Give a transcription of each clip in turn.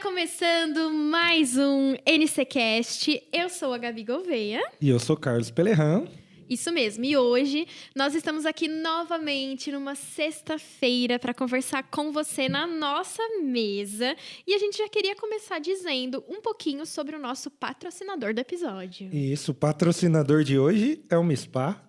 começando mais um NCcast. Eu sou a Gabi Gouveia. E eu sou Carlos Pelerran. Isso mesmo. E hoje nós estamos aqui novamente numa sexta-feira para conversar com você na nossa mesa. E a gente já queria começar dizendo um pouquinho sobre o nosso patrocinador do episódio. Isso, o patrocinador de hoje é o MISPA.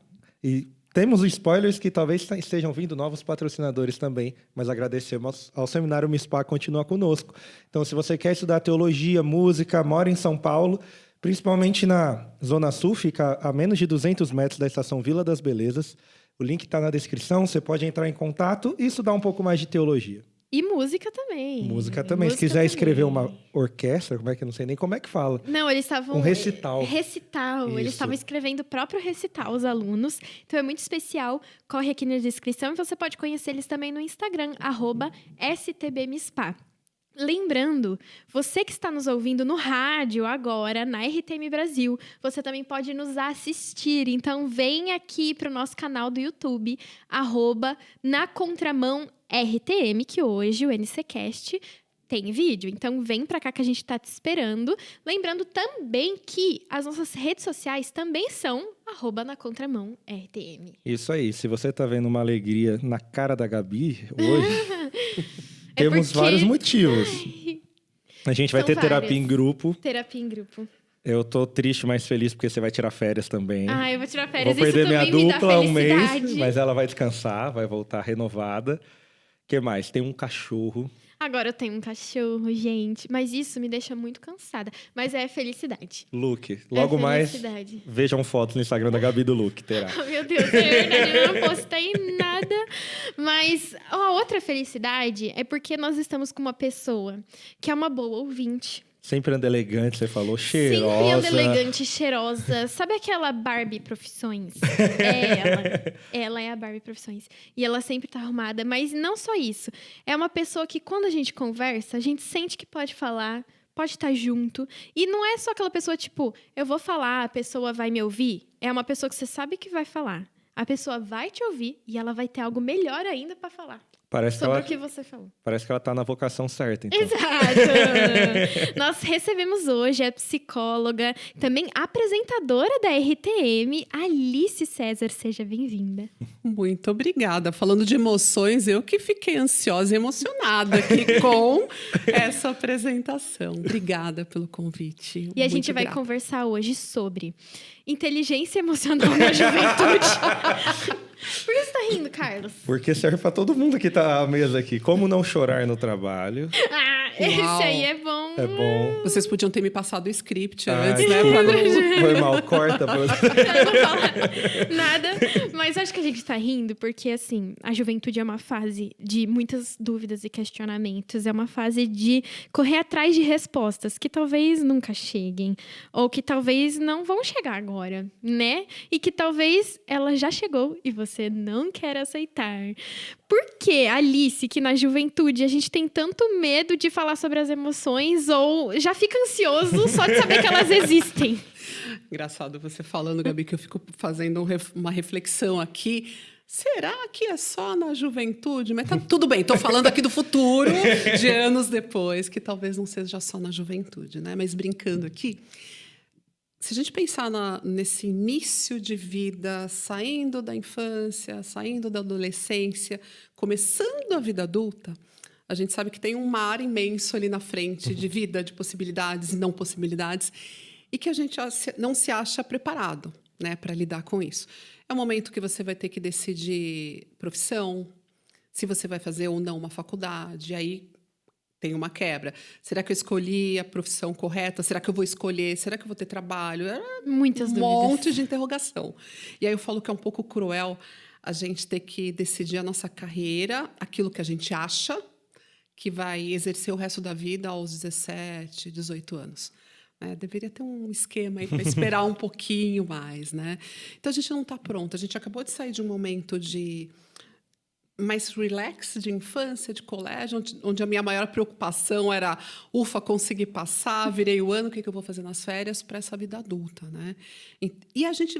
E temos spoilers que talvez estejam vindo novos patrocinadores também, mas agradecemos ao seminário MISPA continua conosco. Então, se você quer estudar teologia, música, mora em São Paulo, principalmente na Zona Sul, fica a menos de 200 metros da Estação Vila das Belezas. O link está na descrição, você pode entrar em contato e estudar um pouco mais de teologia. E música também. Música também. Se quiser escrever uma orquestra, como é que eu não sei nem como é que fala. Não, eles estavam... Um recital. Recital. Isso. Eles estavam escrevendo o próprio recital, os alunos. Então é muito especial. Corre aqui na descrição e você pode conhecer eles também no Instagram, @STBMispa. Lembrando, você que está nos ouvindo no rádio agora, na RTM Brasil, você também pode nos assistir. Então, vem aqui para o nosso canal do YouTube, @nacontramãortm, que hoje o NCcast tem vídeo. Então, vem para cá que a gente está te esperando. Lembrando também que as nossas redes sociais também são @nacontramãortm. Isso aí. Se você está vendo uma alegria na cara da Gabi hoje... Temos vários motivos. A gente vai ter terapia em grupo. Terapia em grupo. Eu tô triste, mas feliz porque você vai tirar férias também. Ah, eu vou tirar férias. Vou perder Isso minha também dupla me dá um mês, felicidade. mas ela vai descansar, vai voltar renovada. O que mais? Tem um cachorro. Agora eu tenho um cachorro, gente. Mas isso me deixa muito cansada. Mas é felicidade. Luke. Logo mais, vejam fotos no Instagram da Gabi do Luke, terá. Oh, meu Deus, é verdade. Eu não postei nada. Mas a outra felicidade é porque nós estamos com uma pessoa que é uma boa ouvinte. Sempre anda elegante, você falou, cheirosa. Sempre anda elegante, cheirosa. Sabe aquela Barbie Profissões? É ela. Ela é a Barbie Profissões. E ela sempre tá arrumada. Mas não só isso. É uma pessoa que, quando a gente conversa, a gente sente que pode falar, pode estar junto. E não é só aquela pessoa, tipo, eu vou falar, a pessoa vai me ouvir. É uma pessoa que você sabe que vai falar. A pessoa vai te ouvir e ela vai ter algo melhor ainda para falar. Sobre o que você falou. Parece que ela tá na vocação certa, então. Exato! Nós recebemos hoje a psicóloga, também apresentadora da RTM, Alice César. Seja bem-vinda. Muito obrigada. Falando de emoções, eu que fiquei ansiosa e emocionada aqui com essa apresentação. Obrigada pelo convite. E a gente vai conversar hoje sobre inteligência emocional na juventude. Por que você tá rindo, Carlos? Porque serve pra todo mundo que tá à mesa aqui. Como não chorar no trabalho. Esse aí é bom. É bom. Vocês podiam ter me passado o script antes, né? Foi mal, corta. Eu não falo nada. Mas acho que a gente tá rindo porque, assim, a juventude é uma fase de muitas dúvidas e questionamentos. É uma fase de correr atrás de respostas que talvez nunca cheguem. Ou que talvez não vão chegar agora, né? E que talvez ela já chegou e você não quer aceitar. Por que, Alice, que na juventude a gente tem tanto medo de falar sobre as emoções ou já fica ansioso só de saber que elas existem? Engraçado você falando, Gabi, que eu fico fazendo uma reflexão aqui. Será que é só na juventude? Mas tá tudo bem, estou falando aqui do futuro, de anos depois, que talvez não seja só na juventude, né? Mas brincando aqui, se a gente pensar nesse início de vida, saindo da infância, saindo da adolescência, começando a vida adulta, a gente sabe que tem um mar imenso ali na frente de vida, de possibilidades e não possibilidades, e que a gente não se acha preparado, né, para lidar com isso. É um momento que você vai ter que decidir profissão, se você vai fazer ou não uma faculdade, aí tem uma quebra. Será que eu escolhi a profissão correta? Será que eu vou escolher? Será que eu vou ter trabalho? Muitas dúvidas. Um monte de interrogação. E aí eu falo que é um pouco cruel a gente ter que decidir a nossa carreira, aquilo que a gente acha que vai exercer o resto da vida aos 17, 18 anos. Deveria ter um esquema aí para esperar um pouquinho mais, né? Então, a gente não está pronto. A gente acabou de sair de um momento de mais relax de infância, de colégio, onde a minha maior preocupação era, ufa, consegui passar, virei o ano, o que eu vou fazer nas férias para essa vida adulta, né? E a gente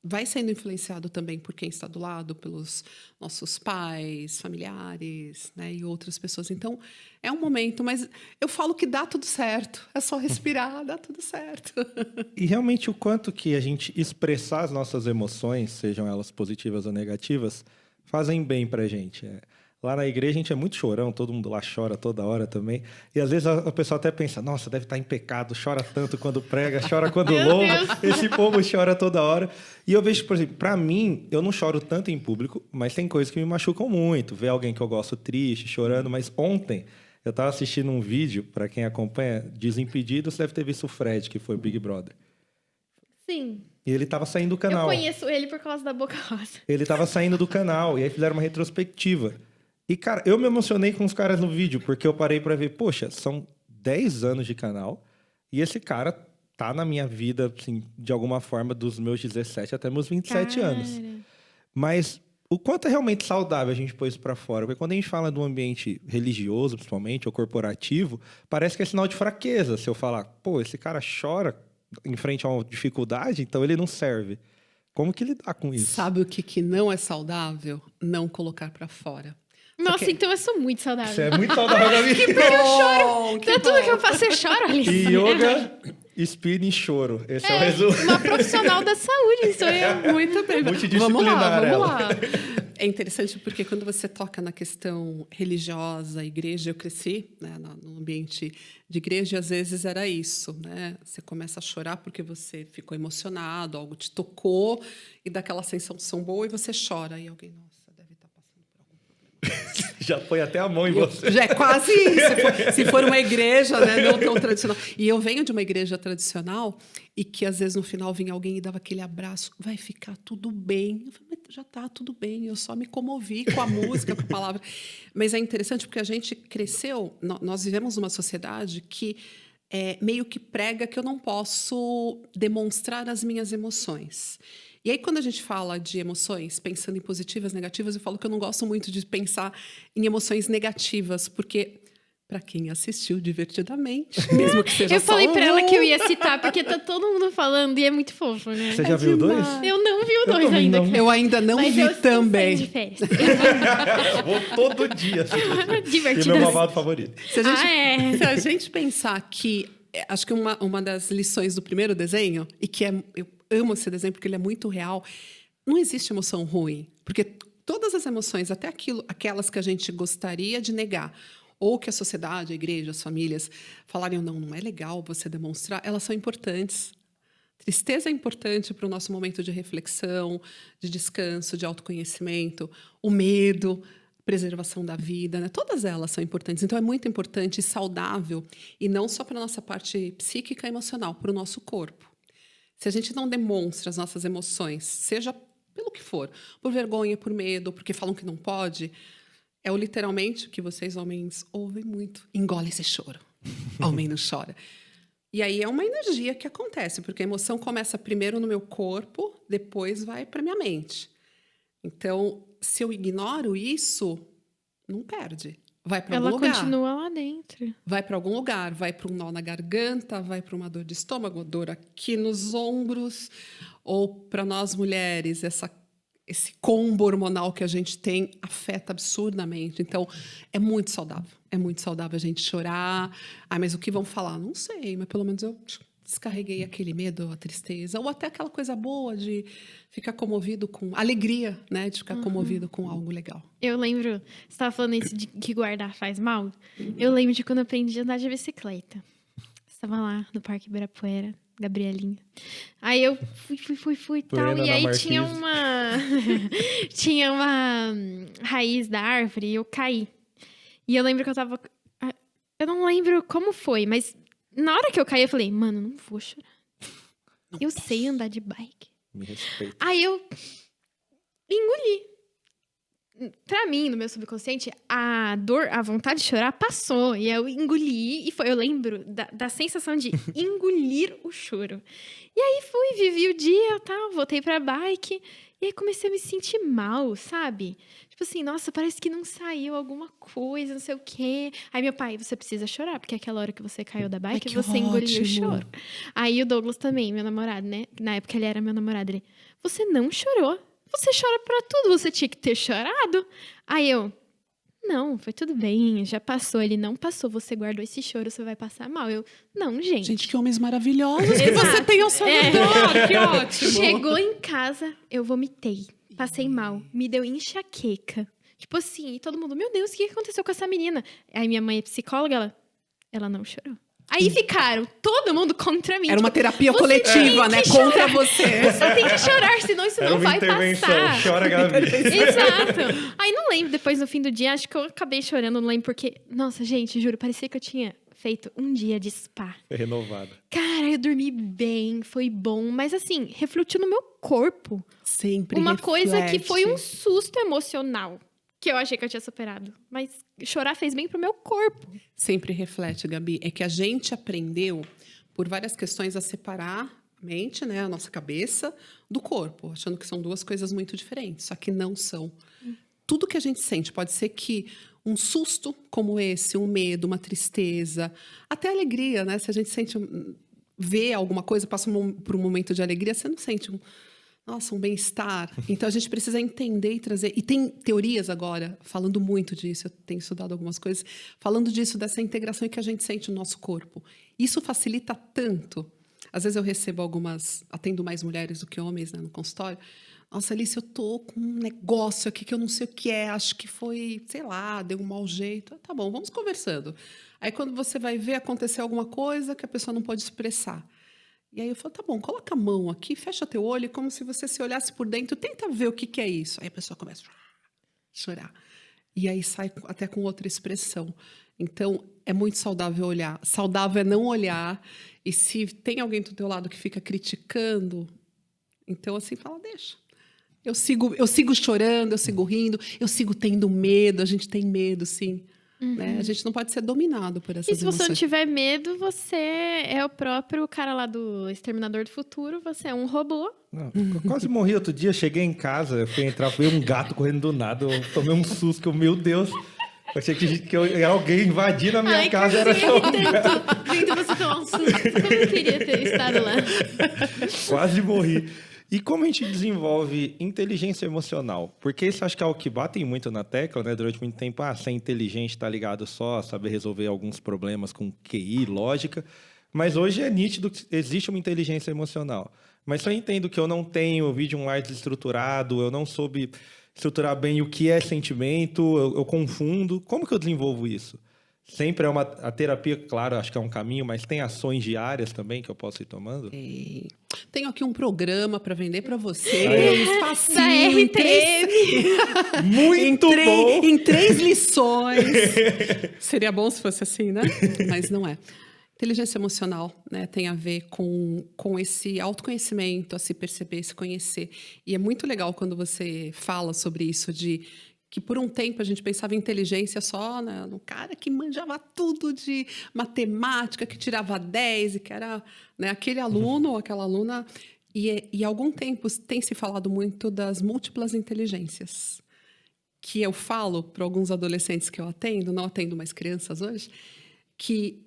vai sendo influenciado também por quem está do lado, pelos nossos pais, familiares, né, e outras pessoas. Então, é um momento, mas eu falo que dá tudo certo. É só respirar, dá tudo certo. E realmente o quanto que a gente expressar as nossas emoções, sejam elas positivas ou negativas, fazem bem pra gente. Lá na igreja a gente é muito chorão, todo mundo lá chora toda hora também. E às vezes a pessoa até pensa, nossa, deve estar em pecado, chora tanto quando prega, chora quando louva, esse povo chora toda hora. E eu vejo, por exemplo, pra mim, eu não choro tanto em público, mas tem coisas que me machucam muito. Ver alguém que eu gosto triste, chorando. Mas ontem eu tava assistindo um vídeo, pra quem acompanha, Desimpedidos, você deve ter visto o Fred, que foi o Big Brother. Sim. E ele tava saindo do Eu canal. conheço ele por causa da Boca Rosa. Ele tava saindo do canal, e aí fizeram uma retrospectiva. E, cara, eu me emocionei com os caras no vídeo, porque eu parei pra ver, poxa, são 10 anos de canal, e esse cara tá na minha vida, assim, de alguma forma, dos meus 17 até meus 27 anos. Mas o quanto é realmente saudável a gente pôr isso pra fora? Porque quando a gente fala de um ambiente religioso, principalmente, ou corporativo, parece que é sinal de fraqueza. Se eu falar, pô, esse cara chora em frente a uma dificuldade, então ele não serve. Como que lidar com isso? Sabe o que não é saudável? Não colocar para fora. Nossa, Porque... então eu sou muito saudável. Você é muito saudável, Gabi. Que bom! Então tudo que eu faço, eu choro, Alice. E yoga, spinning e choro. Esse é o resumo. Uma profissional da saúde, sou eu. Muito bem. Multidisciplinar Vamos ela. lá. É interessante porque quando você toca na questão religiosa, igreja, eu cresci, né, no ambiente de igreja, e às vezes era isso, né? Você começa a chorar porque você ficou emocionado, algo te tocou e dá aquela sensação boa e você chora. E alguém, nossa, deve estar passando por algum problema. Já põe até a mão em você. Já é quase isso. Se for uma igreja, né, não tão tradicional. E eu venho de uma igreja tradicional e que, às vezes, no final vinha alguém e dava aquele abraço. Vai ficar tudo bem. Eu falei, mas já está tudo bem. Eu só me comovi com a música, com a palavra. Mas é interessante porque a gente cresceu... Nós vivemos numa sociedade que meio que prega que eu não posso demonstrar as minhas emoções. E aí, quando a gente fala de emoções, pensando em positivas, negativas, eu falo que eu não gosto muito de pensar em emoções negativas, porque, para quem assistiu divertidamente, mesmo que seja Eu só falei pra ela que eu ia citar, porque tá todo mundo falando e é muito fofo, né? Você já viu o 2? Eu não vi o 2 também ainda. não. Eu ainda não Mas vi eu estou também. saindo de férias. Eu vou todo dia. E Divertidas. meu babado favorito. Se a gente pensar que... Acho que uma das lições do primeiro desenho, e que eu amo esse desenho porque ele é muito real, não existe emoção ruim. Porque todas as emoções, até aquelas que a gente gostaria de negar, ou que a sociedade, a igreja, as famílias falarem, não é legal você demonstrar, elas são importantes. Tristeza é importante para o nosso momento de reflexão, de descanso, de autoconhecimento. O medo, preservação da vida, né? Todas elas são importantes. Então, é muito importante e saudável, e não só para a nossa parte psíquica e emocional, para o nosso corpo. Se a gente não demonstra as nossas emoções, seja pelo que for, por vergonha, por medo, porque falam que não pode, é literalmente o que vocês, homens, ouvem muito. Engole esse choro. Homem não chora. E aí é uma energia que acontece, porque a emoção começa primeiro no meu corpo, depois vai para minha mente. Então, se eu ignoro isso, não perde. Vai para algum lugar. Ela continua lá dentro. Vai para algum lugar. Vai para um nó na garganta, vai para uma dor de estômago, dor aqui nos ombros. Ou para nós mulheres, esse combo hormonal que a gente tem afeta absurdamente. Então, é muito saudável. É muito saudável a gente chorar. Mas o que vão falar? Não sei, mas pelo menos eu descarreguei aquele medo, a tristeza, ou até aquela coisa boa de ficar comovido com... Alegria, né? De ficar comovido com algo legal. Eu lembro... Você estava falando isso de que guardar faz mal? Eu lembro de quando eu aprendi a andar de bicicleta. Estava lá no Parque Ibirapuera, Gabrielinha. Aí eu fui e tal. E aí tinha uma... tinha uma raiz da árvore e eu caí. E eu lembro que eu tava... Eu não lembro como foi, mas... Na hora que eu caí, eu falei, mano, não vou chorar. Eu sei andar de bike. Me respeita. Aí eu engoli. Pra mim, no meu subconsciente, a dor, a vontade de chorar passou. E eu engoli. Eu lembro da sensação de engolir o choro. E aí vivi o dia, tal, voltei pra bike. E aí comecei a me sentir mal, sabe? Tipo assim, nossa, parece que não saiu alguma coisa, não sei o quê. Aí meu pai, você precisa chorar, porque é aquela hora que você caiu da bike, que você engoliu o ótimo. choro. Aí o Douglas também, meu namorado, né? Na época ele era meu namorado, ele, você não chorou. Você chora pra tudo, você tinha que ter chorado. Aí eu, não, foi tudo bem, já passou. Ele, não passou, você guardou esse choro, você vai passar mal. Eu, não, gente. Gente, que homens maravilhosos que Exato. você tem ao seu redor. Que ótimo. Chegou em casa, eu vomitei. Passei mal. Me deu enxaqueca. Tipo assim, e todo mundo, meu Deus, o que aconteceu com essa menina? Aí minha mãe é psicóloga, ela não chorou. Aí ficaram todo mundo contra mim. Era uma tipo, terapia você coletiva, tem né? que Contra chorar. você. Você tem que chorar, senão isso Era não uma vai intervenção. passar. Chora, Gabi. Exato. Aí não lembro, depois no fim do dia, acho que eu acabei chorando, não lembro porque... Nossa, gente, juro, parecia que eu tinha feito um dia de spa. Foi renovada. Cara, eu dormi bem, foi bom. Mas assim, refletiu no meu corpo. Sempre Uma coisa que reflete. foi um susto emocional. Que eu achei que eu tinha superado. Mas chorar fez bem pro meu corpo. Sempre reflete, Gabi. É que a gente aprendeu, por várias questões, a separar a mente, né, a nossa cabeça, do corpo, achando que são duas coisas muito diferentes. Só que não são. Tudo que a gente sente, pode ser que um susto como esse, um medo, uma tristeza, até alegria, né? Se a gente sente, vê alguma coisa, passa por um momento de alegria, você não sente um bem-estar. Então, a gente precisa entender e trazer... E tem teorias agora falando muito disso. Eu tenho estudado algumas coisas. Falando disso, dessa integração que a gente sente no nosso corpo. Isso facilita tanto. Às vezes eu recebo atendo mais mulheres do que homens, né, no consultório. Nossa, Alice, eu tô com um negócio aqui que eu não sei o que é. Acho que foi, sei lá, deu um mau jeito. Tá bom, vamos conversando. Aí, quando você vai ver, aconteceu alguma coisa que a pessoa não pode expressar. E aí eu falo, tá bom, coloca a mão aqui, fecha teu olho, como se você se olhasse por dentro, tenta ver o que é isso. Aí a pessoa começa a chorar. E aí sai até com outra expressão. Então, é muito saudável olhar. Saudável é não olhar. E se tem alguém do teu lado que fica criticando, então assim, fala, deixa. Eu sigo chorando, eu sigo rindo, eu sigo tendo medo, a gente tem medo, sim. Né? A gente não pode ser dominado por essas E se você emoções. não tiver medo, você é o próprio cara lá do Exterminador do Futuro, você é um robô. Não, eu quase morri outro dia, cheguei em casa, eu fui entrar, veio um gato correndo do nada, eu tomei um susto, que eu, meu Deus, eu achei que alguém invadindo a minha casa, era só um gato. Vendo você tomar um susto. Como eu queria ter estado lá. Quase morri. E como a gente desenvolve inteligência emocional? Porque isso acho que é algo que batem muito na tecla, né? Durante muito tempo, ser inteligente está ligado só a saber resolver alguns problemas com QI, lógica. Mas hoje é nítido que existe uma inteligência emocional. Mas se eu entendo que eu não tenho vídeo online desestruturado, eu não soube estruturar bem o que é sentimento, eu confundo. Como que eu desenvolvo isso? Sempre a terapia, claro, acho que é um caminho, mas tem ações diárias também que eu posso ir tomando? Tenho aqui um programa para vender para você. Da RTM. Muito bom! Em 3 lições. Seria bom se fosse assim, né? Mas não é. Inteligência emocional, né, tem a ver com esse autoconhecimento, a se perceber, se conhecer. E é muito legal quando você fala sobre isso, de que por um tempo a gente pensava em inteligência só, né, no cara que manjava tudo de matemática, que tirava 10 e que era, né, aquele aluno ou aquela aluna. E há algum tempo tem se falado muito das múltiplas inteligências, que eu falo para alguns adolescentes que eu atendo, não atendo mais crianças hoje, que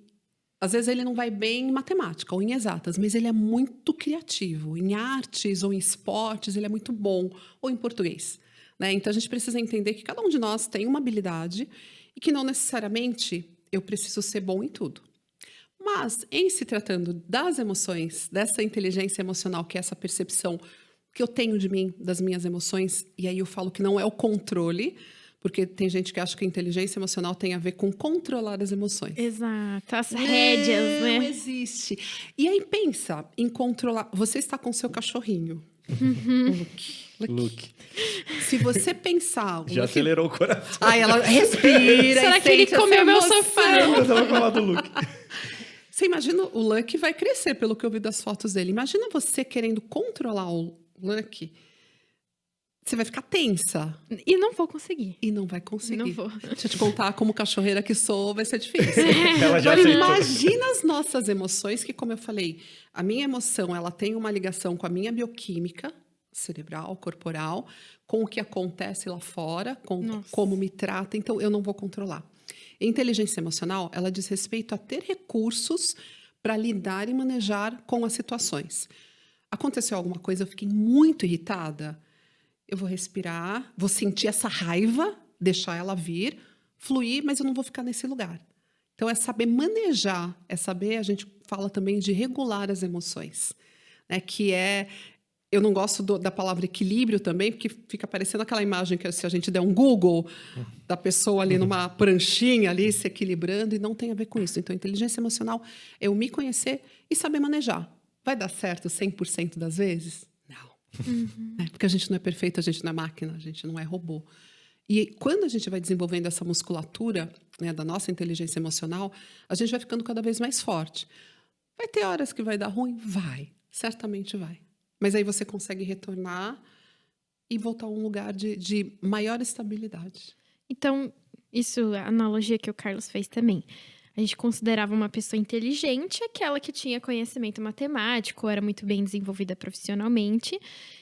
às vezes ele não vai bem em matemática ou em exatas, mas ele é muito criativo. Em artes ou em esportes, ele é muito bom. Ou em português. Né? Então, a gente precisa entender que cada um de nós tem uma habilidade e que não necessariamente eu preciso ser bom em tudo. Mas, em se tratando das emoções, dessa inteligência emocional, que é essa percepção que eu tenho de mim, das minhas emoções, e aí eu falo que não é o controle, porque tem gente que acha que a inteligência emocional tem a ver com controlar as emoções. Exato, as rédeas, né? Não existe. E aí pensa em controlar. Você está com seu cachorrinho. Luke. Se você pensar... Já acelerou o coração. Ai, ela respira. Será que ele comeu meu sofá? Eu tava falar do Luke. Você imagina, o Luke vai crescer, pelo que eu vi das fotos dele. Imagina você querendo controlar o Luke... Você vai ficar tensa. E não vou conseguir. E não vai conseguir. Não vou. Deixa eu te contar, como cachorreira que sou, vai ser difícil. Ela já Agora, aceitou. imagina as nossas emoções, que como eu falei, a minha emoção, ela tem uma ligação com a minha bioquímica, cerebral, corporal, com o que acontece lá fora, com Nossa. como me trata, então eu não vou controlar. A inteligência emocional, ela diz respeito a ter recursos para lidar e manejar com as situações. Aconteceu alguma coisa, eu fiquei muito irritada, eu vou respirar, vou sentir essa raiva, deixar ela vir, fluir, mas eu não vou ficar nesse lugar. Então, é saber manejar, é saber, a gente fala também de regular as emoções, né? Que é, eu não gosto da palavra equilíbrio também, porque fica parecendo aquela imagem que se a gente der um Google da pessoa ali numa pranchinha ali se equilibrando, e não tem a ver com isso. Então, inteligência emocional é eu me conhecer e saber manejar. Vai dar certo 100% das vezes? Não. Porque a gente não é perfeito, a gente não é máquina, a gente não é robô. E quando a gente vai desenvolvendo essa musculatura, né, da nossa inteligência emocional, a gente vai ficando cada vez mais forte. Vai ter horas que vai dar ruim? Vai. Certamente vai. Mas aí você consegue retornar e voltar a um lugar de maior estabilidade. Então, isso é a analogia que o Carlos fez também. A gente considerava uma pessoa inteligente aquela que tinha conhecimento matemático, era muito bem desenvolvida profissionalmente.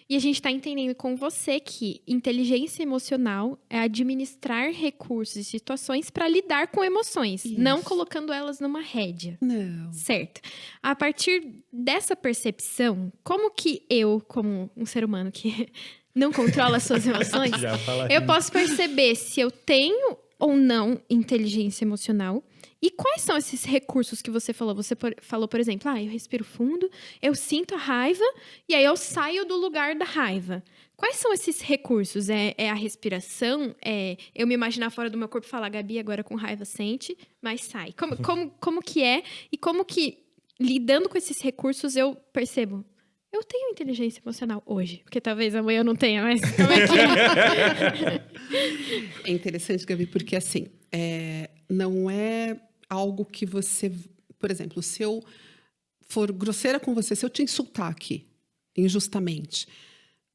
E a gente está entendendo com você que inteligência emocional é administrar recursos e situações para lidar com emoções, não colocando elas numa rédea. Não. Certo. A partir dessa percepção, como que eu, como um ser humano que não controla as suas emoções, Já fala eu aí. posso perceber se eu tenho ou não inteligência emocional? E quais são esses recursos que você falou? Você falou, por exemplo, eu respiro fundo, eu sinto a raiva e aí eu saio do lugar da raiva. Quais são esses recursos? É a respiração? É eu me imaginar fora do meu corpo e falar, Gabi, agora com raiva sente, mas sai. Como que é? E como que, lidando com esses recursos, eu percebo? Eu tenho inteligência emocional hoje, porque talvez amanhã eu não tenha, mas como é que é? É interessante, Gabi, porque assim, não é algo que você... Por exemplo, se eu for grosseira com você, se eu te insultar aqui, injustamente,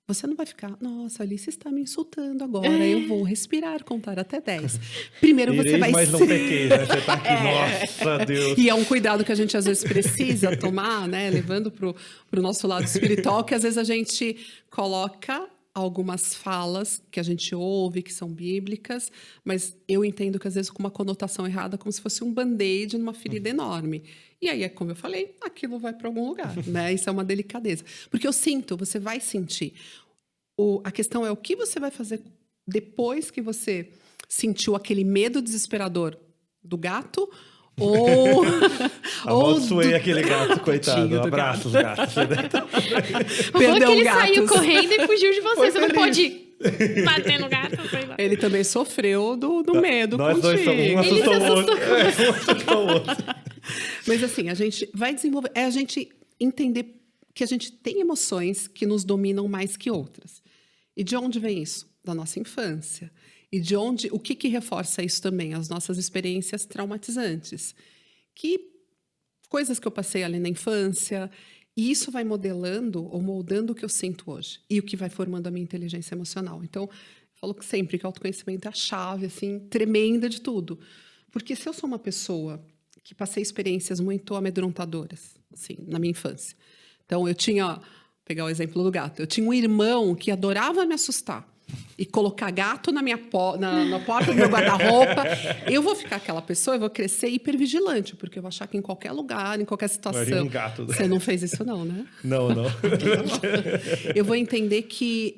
você não vai ficar, nossa, Alice está me insultando agora, eu vou respirar, contar até 10. Primeiro você Irei, vai mas não pequei, né? Você tá aqui, nossa, Deus. E é um cuidado que a gente às vezes precisa tomar, né? Levando para o nosso lado espiritual, que às vezes a gente coloca algumas falas que a gente ouve, que são bíblicas, mas eu entendo que às vezes com uma conotação errada, como se fosse um band-aid numa ferida enorme. E aí, como eu falei, aquilo vai para algum lugar, né? Isso é uma delicadeza. Porque eu sinto, você vai sentir. A questão é o que você vai fazer depois que você sentiu aquele medo desesperador do gato, ou Amaldiçoei aquele gato, coitado. Abraços, gatos. O bom é que Perdão, ele saiu gatos. correndo e fugiu de você. Foi Você não feliz. pode bater no gato, sei lá. Ele também sofreu do medo Nós dois contigo. somos um Ele se assustou o outro. assustou. Um assustou o outro. Mas assim, a gente vai desenvolver... É a gente entender que a gente tem emoções que nos dominam mais que outras. E de onde vem isso? Da nossa infância. E de onde... O que reforça isso também? As nossas experiências traumatizantes. Coisas que eu passei ali na infância... E isso vai modelando ou moldando o que eu sinto hoje. E o que vai formando a minha inteligência emocional. Então, eu falo sempre que o autoconhecimento é a chave, assim, tremenda de tudo. Porque se eu sou uma pessoa que passei experiências muito amedrontadoras, assim, na minha infância. Então, eu tinha... Pegar o exemplo do gato. Eu tinha um irmão que adorava me assustar. E colocar gato na porta do meu guarda-roupa. Eu vou ficar aquela pessoa, eu vou crescer hipervigilante, porque eu vou achar que em qualquer lugar, em qualquer situação... Um gato. Você não fez isso não, né? Não. Eu vou entender que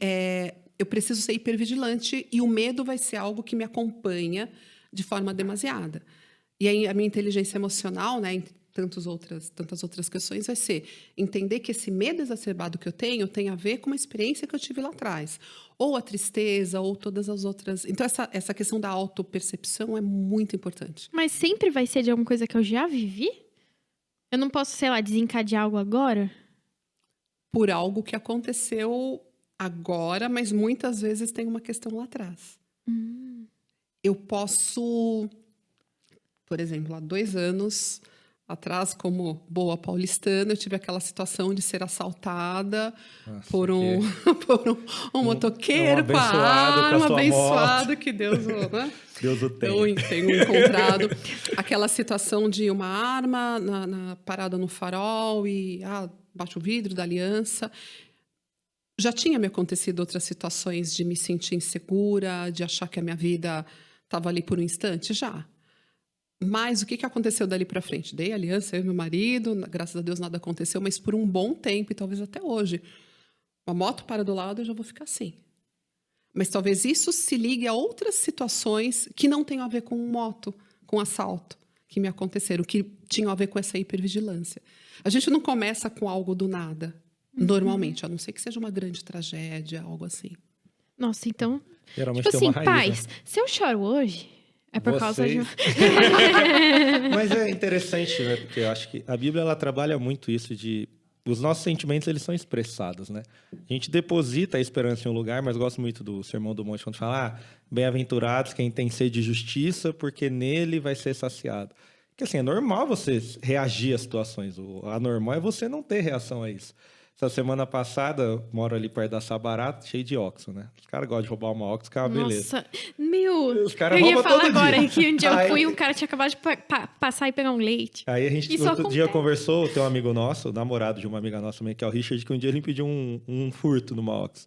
eu preciso ser hipervigilante e o medo vai ser algo que me acompanha de forma demasiada. E aí a minha inteligência emocional, né, tantas outras questões, vai ser entender que esse medo exacerbado que eu tenho tem a ver com uma experiência que eu tive lá atrás. Ou a tristeza, ou todas as outras... Então, essa questão da autopercepção é muito importante. Mas sempre vai ser de alguma coisa que eu já vivi? Eu não posso, sei lá, desencadear algo agora? Por algo que aconteceu agora, mas muitas vezes tem uma questão lá atrás. Eu posso... Por exemplo, há 2 anos... Atrás, como boa paulistana, eu tive aquela situação de ser assaltada por um motoqueiro com a arma, abençoado que Deus o tem. Eu tenho encontrado aquela situação de uma arma parada no farol e baixa o vidro da aliança. Já tinha me acontecido outras situações de me sentir insegura, de achar que a minha vida estava ali por um instante? Já. Mas o que aconteceu dali para frente? Dei aliança, eu e meu marido, graças a Deus nada aconteceu, mas por um bom tempo, e talvez até hoje, uma moto para do lado, eu já vou ficar assim. Mas talvez isso se ligue a outras situações que não tenham a ver com moto, com assalto, que me aconteceram, que tinham a ver com essa hipervigilância. A gente não começa com algo do nada, normalmente, a não ser que seja uma grande tragédia, algo assim. Nossa, então... Geralmente tipo tem assim, uma raiz, pais, se eu choro hoje, é por causa de... Mas é interessante, né? Porque eu acho que a Bíblia, ela trabalha muito isso de... Os nossos sentimentos, eles são expressados, né? A gente deposita a esperança em um lugar, mas gosto muito do Sermão do Monte, quando fala, bem-aventurados quem tem sede de justiça, porque nele vai ser saciado. Porque, assim, é normal você reagir a situações. O anormal é você não ter reação a isso. Essa semana passada, eu moro ali perto da Sabará, cheio de Oxo, né? Os caras gostam de roubar uma Oxo, que é uma beleza. Nossa, meu... Os caras eu ia roubam falar todo agora dia. que um dia eu Aí- fui e um cara tinha acabado de passar e pegar um leite. Aí a gente Isso outro dia acontece. conversou, tem um amigo nosso, o namorado de uma amiga nossa também, que é o Richard, que um dia ele impediu um furto numa Ox.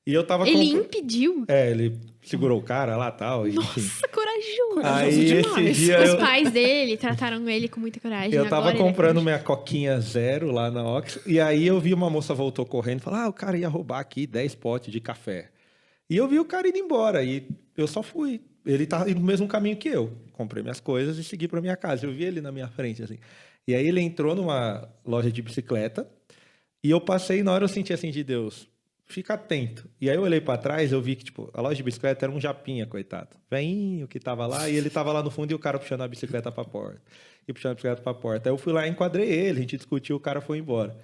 E eu tava Ele impediu? ele segurou o cara lá e tal, e, enfim. Nossa, corajoso. Aí esse demais. dia Os eu, pais dele trataram ele com muita coragem. eu tava Agora ele é comprando minha coquinha zero lá na Ox, e aí eu vi uma moça voltou correndo e falou, o cara ia roubar aqui 10 potes de café. E eu vi o cara indo embora, e eu só fui. Ele tava indo no mesmo caminho que eu. Comprei minhas coisas e segui pra minha casa. Eu vi ele na minha frente, assim. E aí ele entrou numa loja de bicicleta, e eu passei, e na hora eu senti assim de Deus, fica atento. E aí eu olhei pra trás, eu vi que, tipo, a loja de bicicleta era um japinha, coitado. Veinho que tava lá, e ele tava lá no fundo e o cara puxando a bicicleta pra porta. E puxando a bicicleta pra porta. Aí eu fui lá e enquadrei ele, a gente discutiu, o cara foi embora.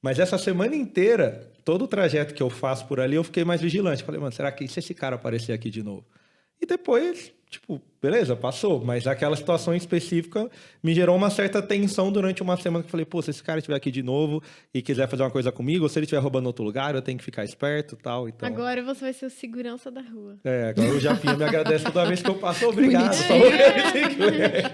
Mas essa semana inteira, todo o trajeto que eu faço por ali, eu fiquei mais vigilante. Falei, mano, será que se esse cara aparecer aqui de novo? E depois, tipo, beleza, passou. Mas aquela situação específica me gerou uma certa tensão durante uma semana. Que eu falei, pô, se esse cara estiver aqui de novo e quiser fazer uma coisa comigo, ou se ele estiver roubando em outro lugar, eu tenho que ficar esperto e tal. Então, Agora você vai ser o segurança da rua. agora o Japinha me agradece toda vez que eu passo. Obrigado. Só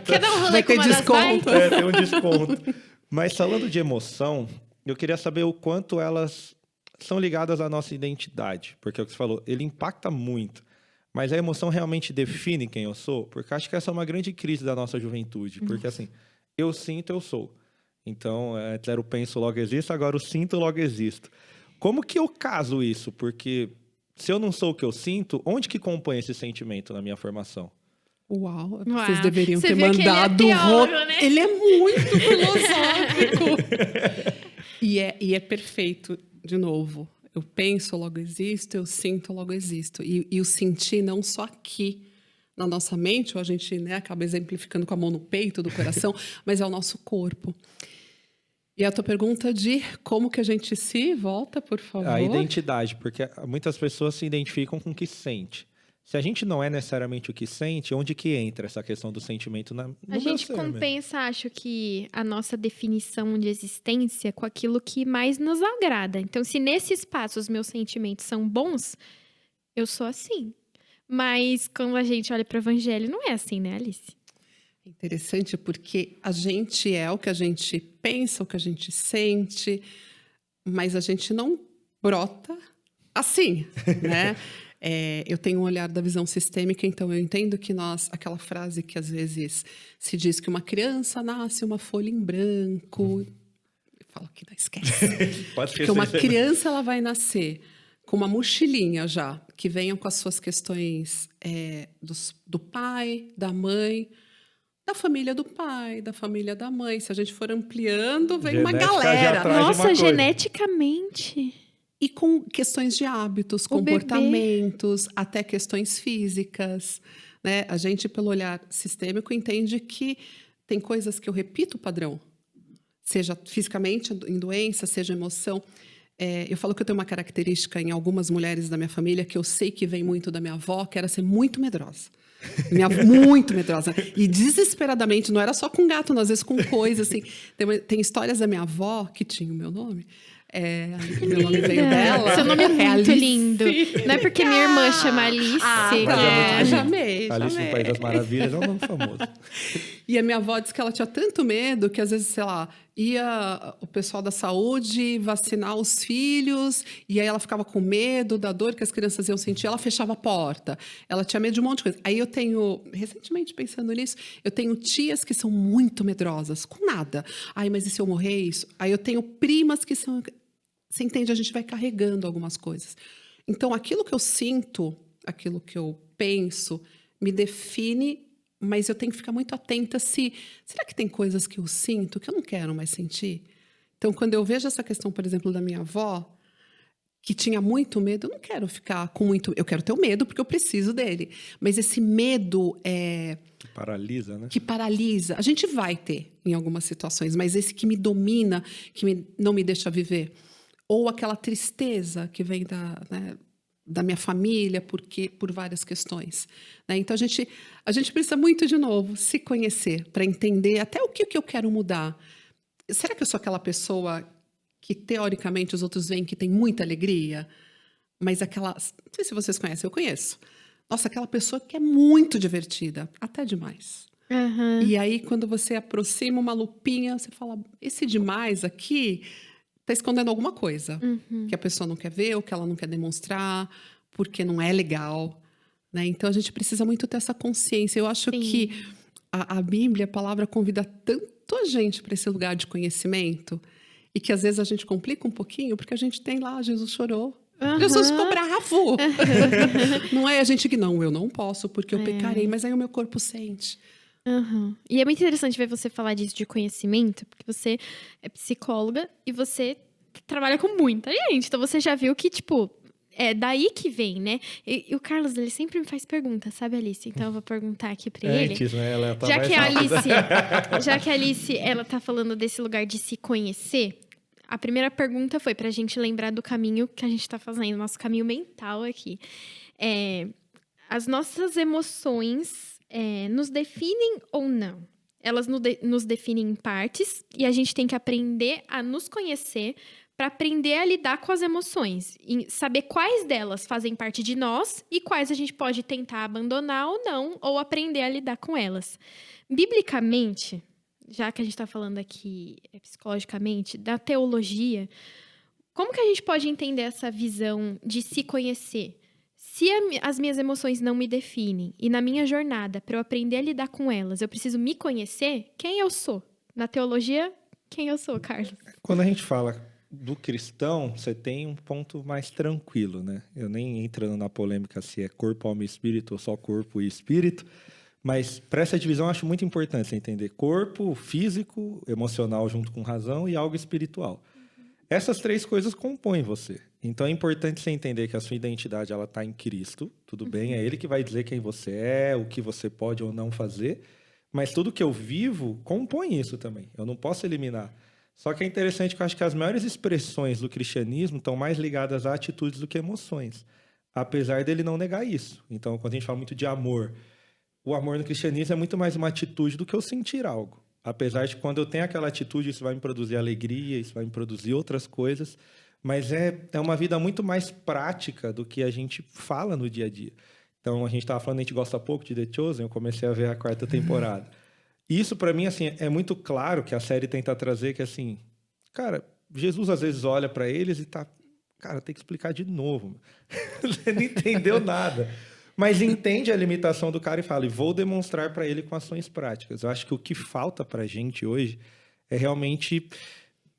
Quer dar um rolê Vai com ter uma das desconto. bikes? tem um desconto. Mas falando de emoção, eu queria saber o quanto elas são ligadas à nossa identidade. Porque é o que você falou, ele impacta muito. Mas a emoção realmente define quem eu sou? Porque acho que essa é uma grande crise da nossa juventude. Porque assim, eu sinto, eu sou. Então, antes era o penso, logo existo, agora o sinto, logo existo. Como que eu caso isso? Porque se eu não sou o que eu sinto, onde que compõe esse sentimento na minha formação? Uau, Uau. vocês deveriam Você ter viu que ele é mandado teólogo, né? Ele é muito filosófico. e é perfeito, de novo. Eu penso, logo existo, eu sinto, logo existo. E o sentir não só aqui na nossa mente, ou a gente acaba exemplificando com a mão no peito do coração, mas é o nosso corpo. E a tua pergunta de como que a gente se volta, por favor? A identidade, porque muitas pessoas se identificam com o que sente. Se a gente não é necessariamente o que sente, onde que entra essa questão do sentimento no A meu gente ser mesmo? compensa, acho que, a nossa definição de existência com aquilo que mais nos agrada. Então, se nesse espaço os meus sentimentos são bons, eu sou assim. Mas quando a gente olha para o evangelho, não é assim, né, Alice? Interessante porque a gente é o que a gente pensa, o que a gente sente, mas a gente não brota assim, né? Eu tenho um olhar da visão sistêmica, então eu entendo que aquela frase que às vezes se diz que uma criança nasce uma folha em branco, eu falo que não esquece. Pode Porque uma criança ela vai nascer com uma mochilinha já, que venham com as suas questões do pai, da mãe, da família do pai, da família da mãe. Se a gente for ampliando, vem uma Genética já galera. traz uma Nossa, coisa. geneticamente. E com questões de hábitos, O comportamentos, até questões físicas, né? A gente, pelo olhar sistêmico, entende que tem coisas que eu repito o padrão, seja fisicamente em doença, seja emoção. Eu falo que eu tenho uma característica em algumas mulheres da minha família que eu sei que vem muito da minha avó, que era ser muito medrosa. Muito medrosa. E desesperadamente, não era só com gato, não, às vezes com coisa, assim. Tem histórias da minha avó, que tinha o meu nome, Meu nome veio dela. Seu nome é muito Alice. lindo. Não é porque minha irmã chama Alice. Mas é muito já lindo. amei. Alice no País das Maravilhas é um nome famoso. E a minha avó disse que ela tinha tanto medo que, às vezes, sei lá, ia o pessoal da saúde vacinar os filhos, e aí ela ficava com medo da dor que as crianças iam sentir, ela fechava a porta. Ela tinha medo de um monte de coisa. Aí eu tenho, recentemente pensando nisso, eu tenho tias que são muito medrosas, com nada. Ai, mas e se eu morrer isso? Aí eu tenho primas que são... Você entende? A gente vai carregando algumas coisas. Então, aquilo que eu sinto, aquilo que eu penso, me define, mas eu tenho que ficar muito atenta se... Será que tem coisas que eu sinto que eu não quero mais sentir? Então, quando eu vejo essa questão, por exemplo, da minha avó, que tinha muito medo, eu não quero ficar com muito... Eu quero ter o medo porque eu preciso dele. Mas esse medo Que paralisa, né? que paralisa, a gente vai ter em algumas situações, mas esse que me domina, não me deixa viver. Ou aquela tristeza que vem da minha família por várias questões, né? Então, a gente precisa muito, de novo, se conhecer para entender até o que eu quero mudar. Será que eu sou aquela pessoa que, teoricamente, os outros veem que tem muita alegria? Mas aquela... Não sei se vocês conhecem, eu conheço. Nossa, aquela pessoa que é muito divertida, até demais. Uhum. E aí, quando você aproxima uma lupinha, você fala, esse demais aqui... está escondendo alguma coisa que a pessoa não quer ver ou que ela não quer demonstrar, porque não é legal, né? Então, a gente precisa muito ter essa consciência. Eu acho que a Bíblia, a palavra, convida tanto a gente para esse lugar de conhecimento e que, às vezes, a gente complica um pouquinho, porque a gente tem lá, Jesus chorou. Jesus ficou bravo. Não é a gente que, não, eu não posso, porque eu pecarei, mas aí o meu corpo sente. Uhum. E é muito interessante ver você falar disso de conhecimento, porque você é psicóloga e você trabalha com muita gente. Então, você já viu que, tipo, é daí que vem, né? E o Carlos, ele sempre me faz perguntas, sabe, Alice? Então, eu vou perguntar aqui pra ele. Antes, né? Ela tá Já mais que a rápida. Alice, ela tá falando desse lugar de se conhecer, a primeira pergunta foi pra gente lembrar do caminho que a gente tá fazendo, nosso caminho mental aqui. As nossas emoções... nos definem ou não? Elas nos definem em partes e a gente tem que aprender a nos conhecer para aprender a lidar com as emoções e saber quais delas fazem parte de nós e quais a gente pode tentar abandonar ou não, ou aprender a lidar com elas. Biblicamente, já que a gente está falando aqui psicologicamente, da teologia, como que a gente pode entender essa visão de se conhecer? Se as minhas emoções não me definem e na minha jornada, para eu aprender a lidar com elas, eu preciso me conhecer, quem eu sou? Na teologia, quem eu sou, Carlos? Quando a gente fala do cristão, você tem um ponto mais tranquilo, né? Eu nem entrando na polêmica se é corpo, alma e espírito ou só corpo e espírito, mas para essa divisão eu acho muito importante você entender corpo, físico, emocional junto com razão e algo espiritual. Essas três coisas compõem você. Então é importante você entender que a sua identidade ela está em Cristo, tudo bem? É Ele que vai dizer quem você é, o que você pode ou não fazer, mas tudo que eu vivo compõe isso também. Eu não posso eliminar. Só que é interessante que eu acho que as maiores expressões do cristianismo estão mais ligadas a atitudes do que emoções, apesar dele não negar isso. Então, quando a gente fala muito de amor, o amor no cristianismo é muito mais uma atitude do que eu sentir algo. Apesar de quando eu tenho aquela atitude, isso vai me produzir alegria, isso vai me produzir outras coisas, mas é uma vida muito mais prática do que a gente fala no dia a dia. Então, a gente estava falando, a gente gosta pouco de The Chosen, eu comecei a ver a 4ª temporada. E isso, para mim, assim, é muito claro que a série tenta trazer que, assim, cara, Jesus às vezes olha para eles e tá, cara, tem que explicar de novo. Você não entendeu nada. Mas entende a limitação do cara e fala, e vou demonstrar para ele com ações práticas. Eu acho que o que falta para a gente hoje é realmente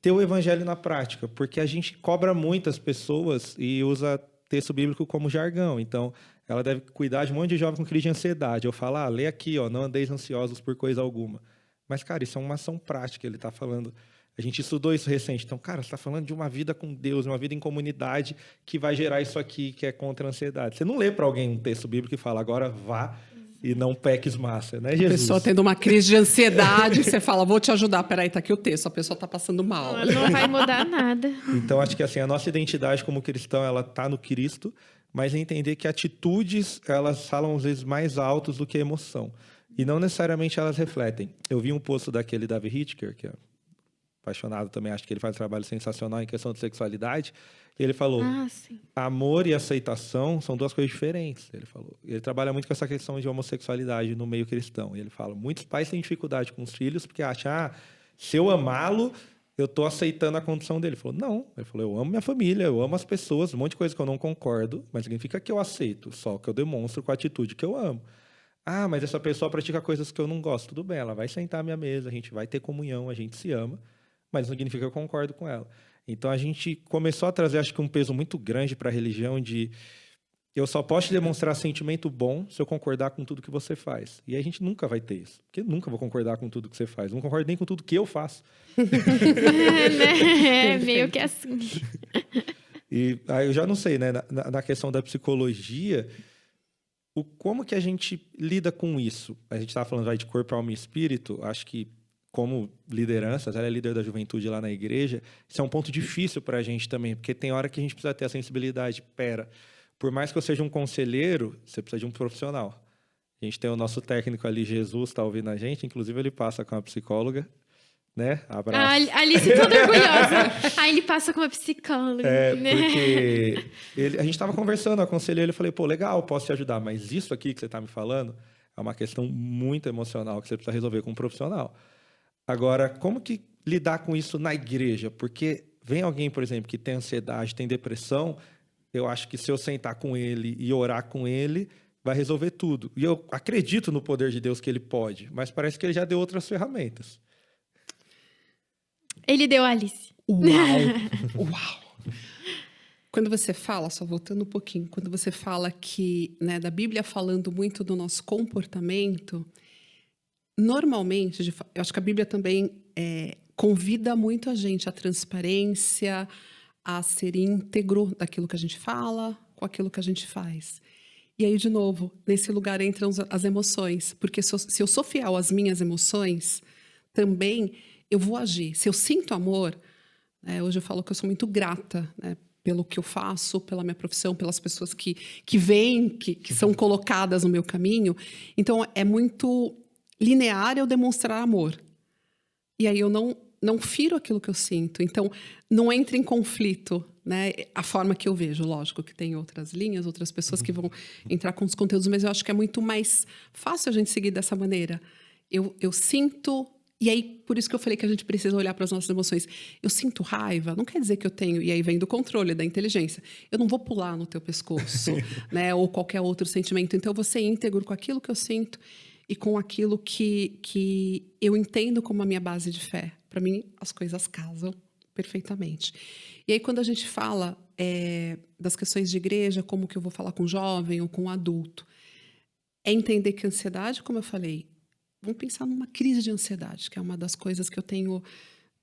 ter o evangelho na prática, porque a gente cobra muitas pessoas e usa texto bíblico como jargão. Então, ela deve cuidar de um monte de jovem com crise de ansiedade. Eu falo, lê aqui, não andeis ansiosos por coisa alguma. Mas, cara, isso é uma ação prática, ele está falando... A gente estudou isso recente. Então, cara, você está falando de uma vida com Deus, uma vida em comunidade que vai gerar isso aqui, que é contra a ansiedade. Você não lê para alguém um texto bíblico e fala, agora vá e não peques massa, né, Jesus? A pessoa tendo uma crise de ansiedade, você fala, vou te ajudar. Peraí, tá aqui o texto, a pessoa tá passando mal. Não vai mudar nada. Então, acho que assim, a nossa identidade como cristão, ela tá no Cristo, mas entender que atitudes, elas falam às vezes mais altos do que a emoção. E não necessariamente elas refletem. Eu vi um post daquele David Hitker, que é apaixonado também, acho que ele faz um trabalho sensacional em questão de sexualidade. E ele falou, Sim. amor e aceitação são duas coisas diferentes. Ele falou. Ele trabalha muito com essa questão de homossexualidade no meio cristão. E ele fala, muitos pais têm dificuldade com os filhos porque acham, se eu amá-lo, eu estou aceitando a condição dele. Ele falou, não. Ele falou, eu amo minha família, eu amo as pessoas, um monte de coisa que eu não concordo, mas significa que eu aceito, só que eu demonstro com a atitude que eu amo. Mas essa pessoa pratica coisas que eu não gosto. Tudo bem, ela vai sentar à minha mesa, a gente vai ter comunhão, a gente se ama, mas não significa que eu concordo com ela. Então, a gente começou a trazer, acho que um peso muito grande para a religião de eu só posso te demonstrar sentimento bom se eu concordar com tudo que você faz. E a gente nunca vai ter isso, porque eu nunca vou concordar com tudo que você faz. Não concordo nem com tudo que eu faço. Né? Meio que assim. E aí eu já não sei, né? Na questão da psicologia, como que a gente lida com isso? A gente estava falando já de corpo, alma e espírito. Acho que como liderança, ela é líder da juventude lá na igreja, isso é um ponto difícil para a gente também, porque tem hora que a gente precisa ter a sensibilidade. Por mais que eu seja um conselheiro, você precisa de um profissional. A gente tem o nosso técnico ali, Jesus, está ouvindo a gente, inclusive ele passa com a psicóloga, né? Abraço. A Alice toda orgulhosa. Aí ele passa com uma psicóloga. Né? Porque a gente estava conversando, eu aconselhei ele, falei, legal, posso te ajudar, mas isso aqui que você está me falando é uma questão muito emocional que você precisa resolver com um profissional. Agora, como que lidar com isso na igreja? Porque vem alguém, por exemplo, que tem ansiedade, tem depressão, eu acho que se eu sentar com ele e orar com ele, vai resolver tudo. E eu acredito no poder de Deus que ele pode, mas parece que ele já deu outras ferramentas. Ele deu a Alice. Uau! Uau! Quando você fala, só voltando um pouquinho, quando você fala que, né, da Bíblia falando muito do nosso comportamento, normalmente, eu acho que a Bíblia também convida muito a gente à transparência, a ser íntegro daquilo que a gente fala com aquilo que a gente faz. E aí, de novo, nesse lugar entram as emoções, porque se eu sou fiel às minhas emoções, também eu vou agir. Se eu sinto amor, hoje eu falo que eu sou muito grata, né, pelo que eu faço, pela minha profissão, pelas pessoas que vêm, que são colocadas no meu caminho. Então, é muito linear eu demonstrar amor. E aí eu não firo aquilo que eu sinto. Então, não entra em conflito, né? A forma que eu vejo, lógico que tem outras linhas, outras pessoas que vão entrar com os conteúdos, mas eu acho que é muito mais fácil a gente seguir dessa maneira. Eu sinto... E aí, por isso que eu falei que a gente precisa olhar para as nossas emoções. Eu sinto raiva, não quer dizer que eu tenho... E aí vem do controle, da inteligência. Eu não vou pular no teu pescoço, né? Ou qualquer outro sentimento. Então, eu vou ser íntegro com aquilo que eu sinto e com aquilo que eu entendo como a minha base de fé. Para mim, as coisas casam perfeitamente. E aí, quando a gente fala das questões de igreja, como que eu vou falar com jovem ou com adulto, é entender que a ansiedade, como eu falei, vamos pensar numa crise de ansiedade, que é uma das coisas que eu tenho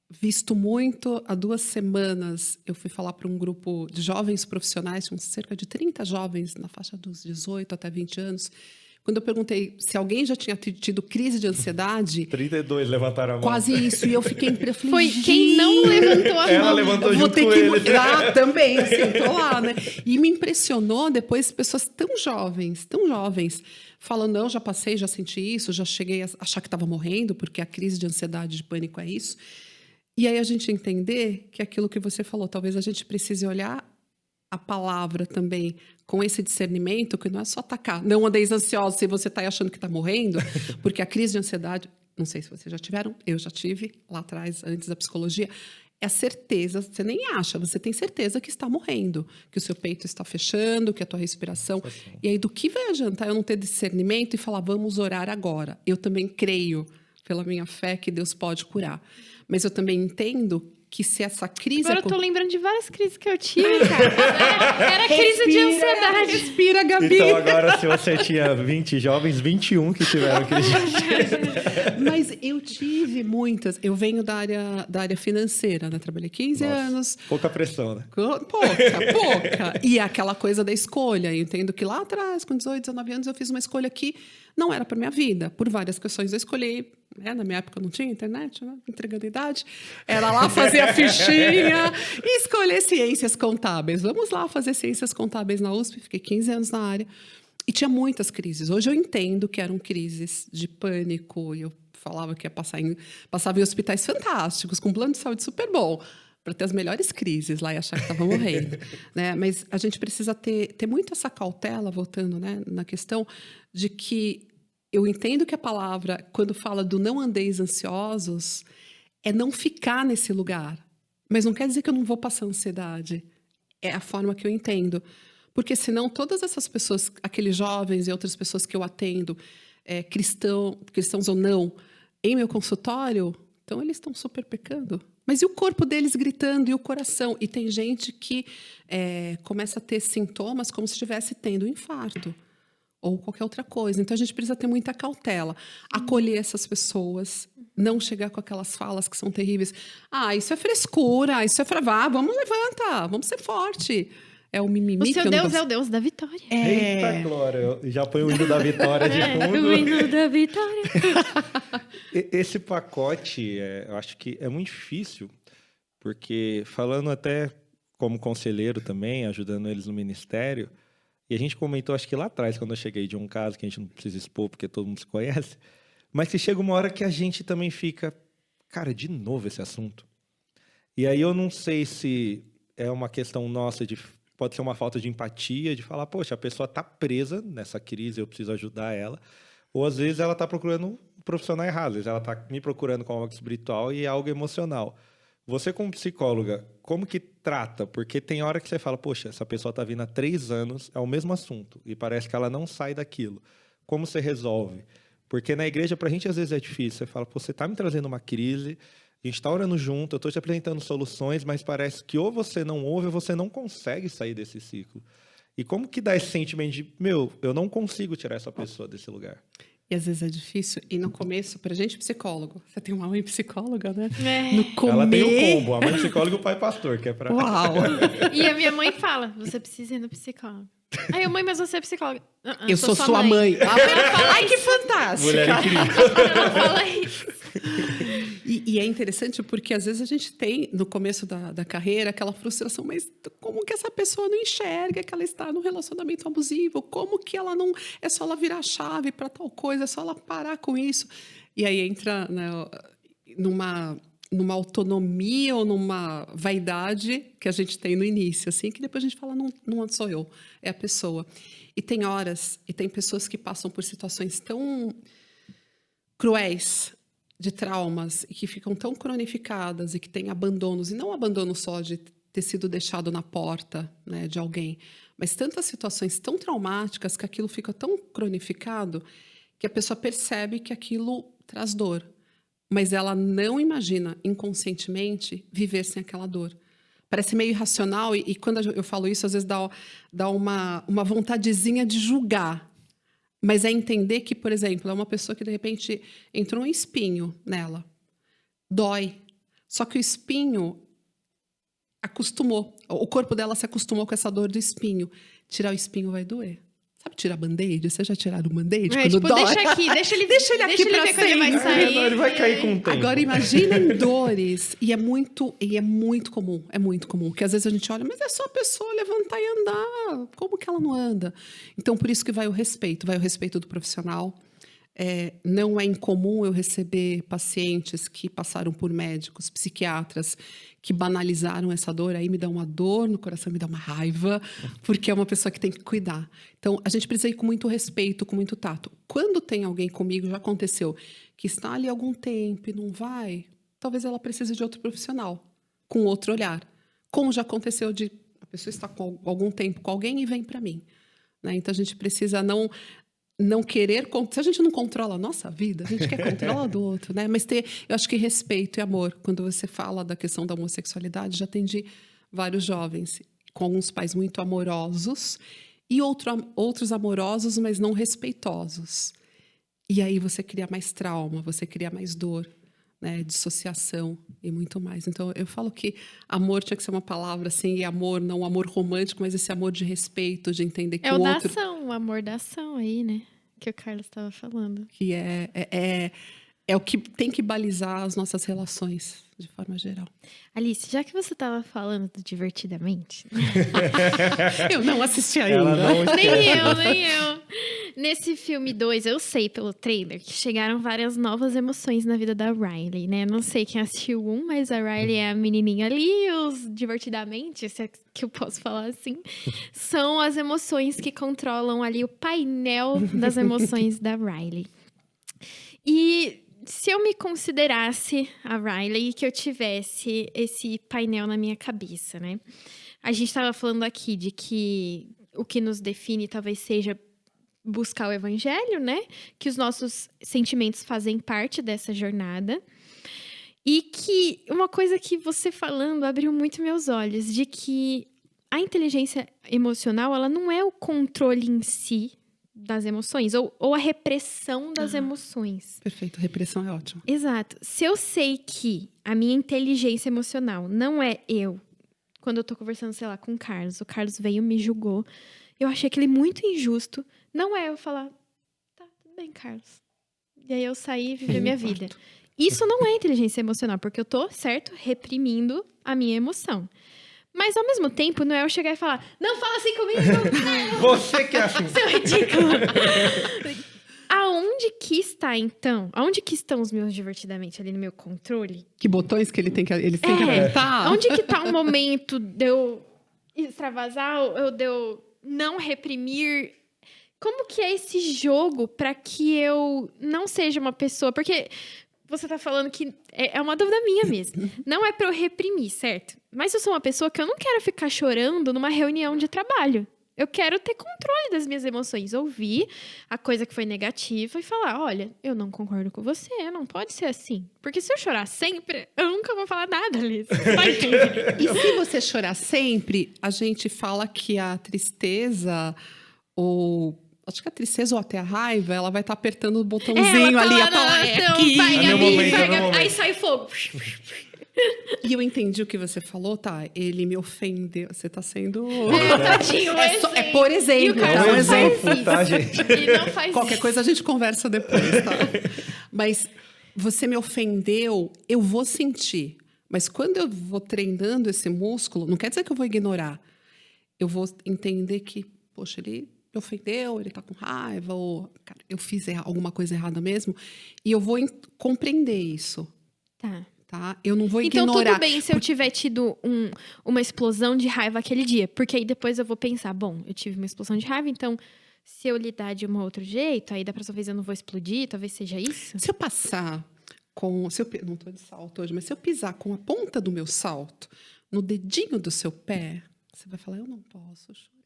visto muito. Há 2 semanas, eu fui falar para um grupo de jovens profissionais, com cerca de 30 jovens, na faixa dos 18 até 20 anos. Quando eu perguntei se alguém já tinha tido crise de ansiedade... 32 levantaram a mão. Quase isso. E eu fiquei... Foi quem não levantou a mão. Ela levantou junto com ele. Também, assim, tô lá, né? E me impressionou depois pessoas tão jovens, falando, não, já passei, já senti isso, já cheguei a achar que estava morrendo, porque a crise de ansiedade, de pânico é isso. E aí a gente entender que aquilo que você falou, talvez a gente precise olhar a palavra também com esse discernimento, que não é só atacar. Não andeis ansiosos se você está achando que está morrendo, porque a crise de ansiedade, não sei se vocês já tiveram, eu já tive lá atrás, antes da psicologia, é a certeza, você nem acha, você tem certeza que está morrendo, que o seu peito está fechando, que a tua respiração... E aí, do que vai adiantar eu não ter discernimento e falar, vamos orar agora? Eu também creio, pela minha fé, que Deus pode curar. Mas eu também entendo que se essa crise... Agora eu tô lembrando de várias crises que eu tive, cara. Era crise de ansiedade. Respira, Gabi. Então agora, se você tinha 20 jovens, 21 que tiveram crise de ansiedade. Mas eu tive muitas. Eu venho da área financeira, né? Trabalhei 15 anos. Pouca pressão, né? Pouca. E aquela coisa da escolha. Eu entendo que lá atrás, com 18, 19 anos, eu fiz uma escolha que não era para minha vida. Por várias questões eu escolhi... Na minha época não tinha internet, né? Entregando idade. Era lá fazer a fichinha e escolher ciências contábeis. Vamos lá fazer ciências contábeis na USP. Fiquei 15 anos na área. E tinha muitas crises. Hoje eu entendo que eram crises de pânico. E eu falava que ia passava em hospitais fantásticos, com um plano de saúde super bom, para ter as melhores crises lá e achar que estava morrendo. Né? Mas a gente precisa ter muito essa cautela, voltando, né, na questão de que eu entendo que a palavra, quando fala do não andeis ansiosos, é não ficar nesse lugar. Mas não quer dizer que eu não vou passar ansiedade. É a forma que eu entendo. Porque senão todas essas pessoas, aqueles jovens e outras pessoas que eu atendo, cristãos ou não, em meu consultório, então eles estão super pecando. Mas e o corpo deles gritando, e o coração? E tem gente que começa a ter sintomas como se estivesse tendo um infarto ou qualquer outra coisa. Então a gente precisa ter muita cautela, acolher essas pessoas, não chegar com aquelas falas que são terríveis. Ah, isso é frescura, isso é vamos levantar, vamos ser forte. É o mimimi. O seu Deus é o Deus da vitória. Eita, glória. Eu já põe o hino da vitória de fundo. O hino da vitória. Esse pacote, eu acho que é muito difícil, porque falando até como conselheiro também, ajudando eles no ministério, e a gente comentou, acho que lá atrás, quando eu cheguei, de um caso que a gente não precisa expor, porque todo mundo se conhece, mas que chega uma hora que a gente também fica, cara, de novo esse assunto. E aí eu não sei se é uma questão nossa pode ser uma falta de empatia, de falar, poxa, a pessoa está presa nessa crise, eu preciso ajudar ela. Ou, às vezes, ela está procurando um profissional errado. Às vezes, ela está me procurando com algo espiritual e algo emocional. Você, como psicóloga, como que trata? Porque tem hora que você fala, poxa, essa pessoa está vindo há 3 anos, é o mesmo assunto, e parece que ela não sai daquilo. Como você resolve? Porque na igreja, para a gente, às vezes, é difícil. Você fala, pô, você está me trazendo uma crise, a gente está orando junto, eu estou te apresentando soluções, mas parece que ou você não ouve ou você não consegue sair desse ciclo. E como que dá esse sentimento de, eu não consigo tirar essa pessoa desse lugar? E às vezes é difícil. E no começo, pra gente psicólogo, você tem uma mãe psicóloga, né? No Ela tem um combo, a mãe psicóloga e o pai pastor, que é pra... Uau! E a minha mãe fala, você precisa ir no psicólogo. Aí eu, mãe, mas você é psicóloga. Eu sou sua mãe. Ai, que fantástico! Mulher incrível. Ela fala isso. E é interessante porque às vezes a gente tem, no começo da carreira, aquela frustração, mas como que essa pessoa não enxerga que ela está num relacionamento abusivo? Como que ela não... É só ela virar a chave para tal coisa, é só ela parar com isso. E aí entra, né, numa autonomia ou numa vaidade que a gente tem no início, assim, que depois a gente fala, não sou eu, é a pessoa. E tem horas, e tem pessoas que passam por situações tão cruéis, de traumas, e que ficam tão cronificadas, e que têm abandonos, e não abandono só de ter sido deixado na porta, né, de alguém, mas tantas situações tão traumáticas que aquilo fica tão cronificado que a pessoa percebe que aquilo traz dor. Mas ela não imagina, inconscientemente, viver sem aquela dor. Parece meio irracional, e quando eu falo isso, às vezes dá uma vontadezinha de julgar. Mas é entender que, por exemplo, é uma pessoa que, de repente, entrou um espinho nela. Dói. Só que o espinho acostumou. O corpo dela se acostumou com essa dor do espinho. Tirar o espinho vai doer. Sabe tirar band-aid? Vocês já tiraram o band-aid quando tipo, dói? deixa aqui, deixa ele aqui pra ver quando ele vai sair. Ele vai cair com o tempo. Agora, imaginem dores. E é muito comum. É muito comum. Que às vezes a gente olha, mas é só a pessoa levantar e andar. Como que ela não anda? Então, por isso que vai o respeito. Vai o respeito do profissional. Não é incomum eu receber pacientes que passaram por médicos, psiquiatras, que banalizaram essa dor. Aí me dá uma dor no coração, me dá uma raiva, porque é uma pessoa que tem que cuidar. Então, a gente precisa ir com muito respeito, com muito tato. Quando tem alguém comigo, já aconteceu, que está ali há algum tempo e não vai, talvez ela precise de outro profissional, com outro olhar. Como já aconteceu de a pessoa estar com algum tempo com alguém e vem para mim. Né? Então, a gente precisa não querer... Se a gente não controla a nossa vida, a gente quer controlar do outro, né? Mas eu acho que respeito e amor. Quando você fala da questão da homossexualidade, já atendi vários jovens com alguns pais muito amorosos e outros amorosos, mas não respeitosos. E aí você cria mais trauma, você cria mais dor, né? Dissociação e muito mais. Então, eu falo que amor tinha que ser uma palavra assim, e amor, não amor romântico, mas esse amor de respeito, de entender que o outro... É o da ação, o amor da ação aí, né? Que o Carlos estava falando. Que é o que tem que balizar as nossas relações, de forma geral. Alice, já que você estava falando do Divertidamente... Eu não assisti ainda. Ela não nem eu. Nesse filme 2, eu sei pelo trailer que chegaram várias novas emoções na vida da Riley, né? Não sei quem assistiu mas a Riley é a menininha ali, os divertidamente, se é que eu posso falar assim, são as emoções que controlam ali o painel das emoções da Riley. E se eu me considerasse a Riley e que eu tivesse esse painel na minha cabeça, né? A gente estava falando aqui de que o que nos define talvez seja buscar o evangelho, né? Que os nossos sentimentos fazem parte dessa jornada. E que uma coisa que você falando abriu muito meus olhos, de que a inteligência emocional, ela não é o controle em si das emoções, ou a repressão das emoções. Perfeito, repressão é ótimo. Exato. Se eu sei que a minha inteligência emocional não é eu, quando eu tô conversando, sei lá, com o Carlos veio, me julgou, eu achei aquele muito injusto, não é eu falar, tá, tudo bem, Carlos. E aí eu saí e viver minha vida. Isso não é inteligência emocional, porque eu tô, certo, reprimindo a minha emoção. Mas, ao mesmo tempo, não é eu chegar e falar, não fala assim comigo! Você que é assim. Seu ridículo! Aonde que está, então? Aonde que estão os meus divertidamente ali no meu controle? Que botões que eles têm que apertar? Onde que tá o momento de eu extravasar ou de eu não reprimir? Como que é esse jogo para que eu não seja uma pessoa... Porque... Você tá falando que é uma dúvida minha mesmo. Não é pra eu reprimir, certo? Mas eu sou uma pessoa que eu não quero ficar chorando numa reunião de trabalho. Eu quero ter controle das minhas emoções. Ouvir a coisa que foi negativa e falar, olha, eu não concordo com você, não pode ser assim. Porque se eu chorar sempre, eu nunca vou falar nada, Liz. Vai entender. E se você chorar sempre, a gente fala que a tristeza ou... Acho que a tristeza ou até a raiva, ela vai estar apertando o botãozinho ali. Ela tá aqui. Vai, meu Gabi, momento, vai, meu momento. aí sai fogo. E eu entendi o que você falou, tá? Ele me ofendeu. Você tá sendo... Tadinho, É por exemplo. E o Carlos É um não faz exemplo, isso. tá, gente? Ele não faz Qualquer isso. coisa a gente conversa depois, tá? Mas você me ofendeu, eu vou sentir. Mas quando eu vou treinando esse músculo, não quer dizer que eu vou ignorar. Eu vou entender que, poxa, ele... me ofendeu, ele tá com raiva, ou cara, eu fiz alguma coisa errada mesmo, e eu vou compreender isso, tá? Eu não vou ignorar. Então, tudo bem se eu tiver tido uma explosão de raiva aquele dia, porque aí depois eu vou pensar, bom, eu tive uma explosão de raiva, então se eu lidar de um outro jeito, aí da próxima vez eu não vou explodir, talvez seja isso? Se eu passar com... não tô de salto hoje, mas se eu pisar com a ponta do meu salto no dedinho do seu pé, você vai falar, eu não posso chorar.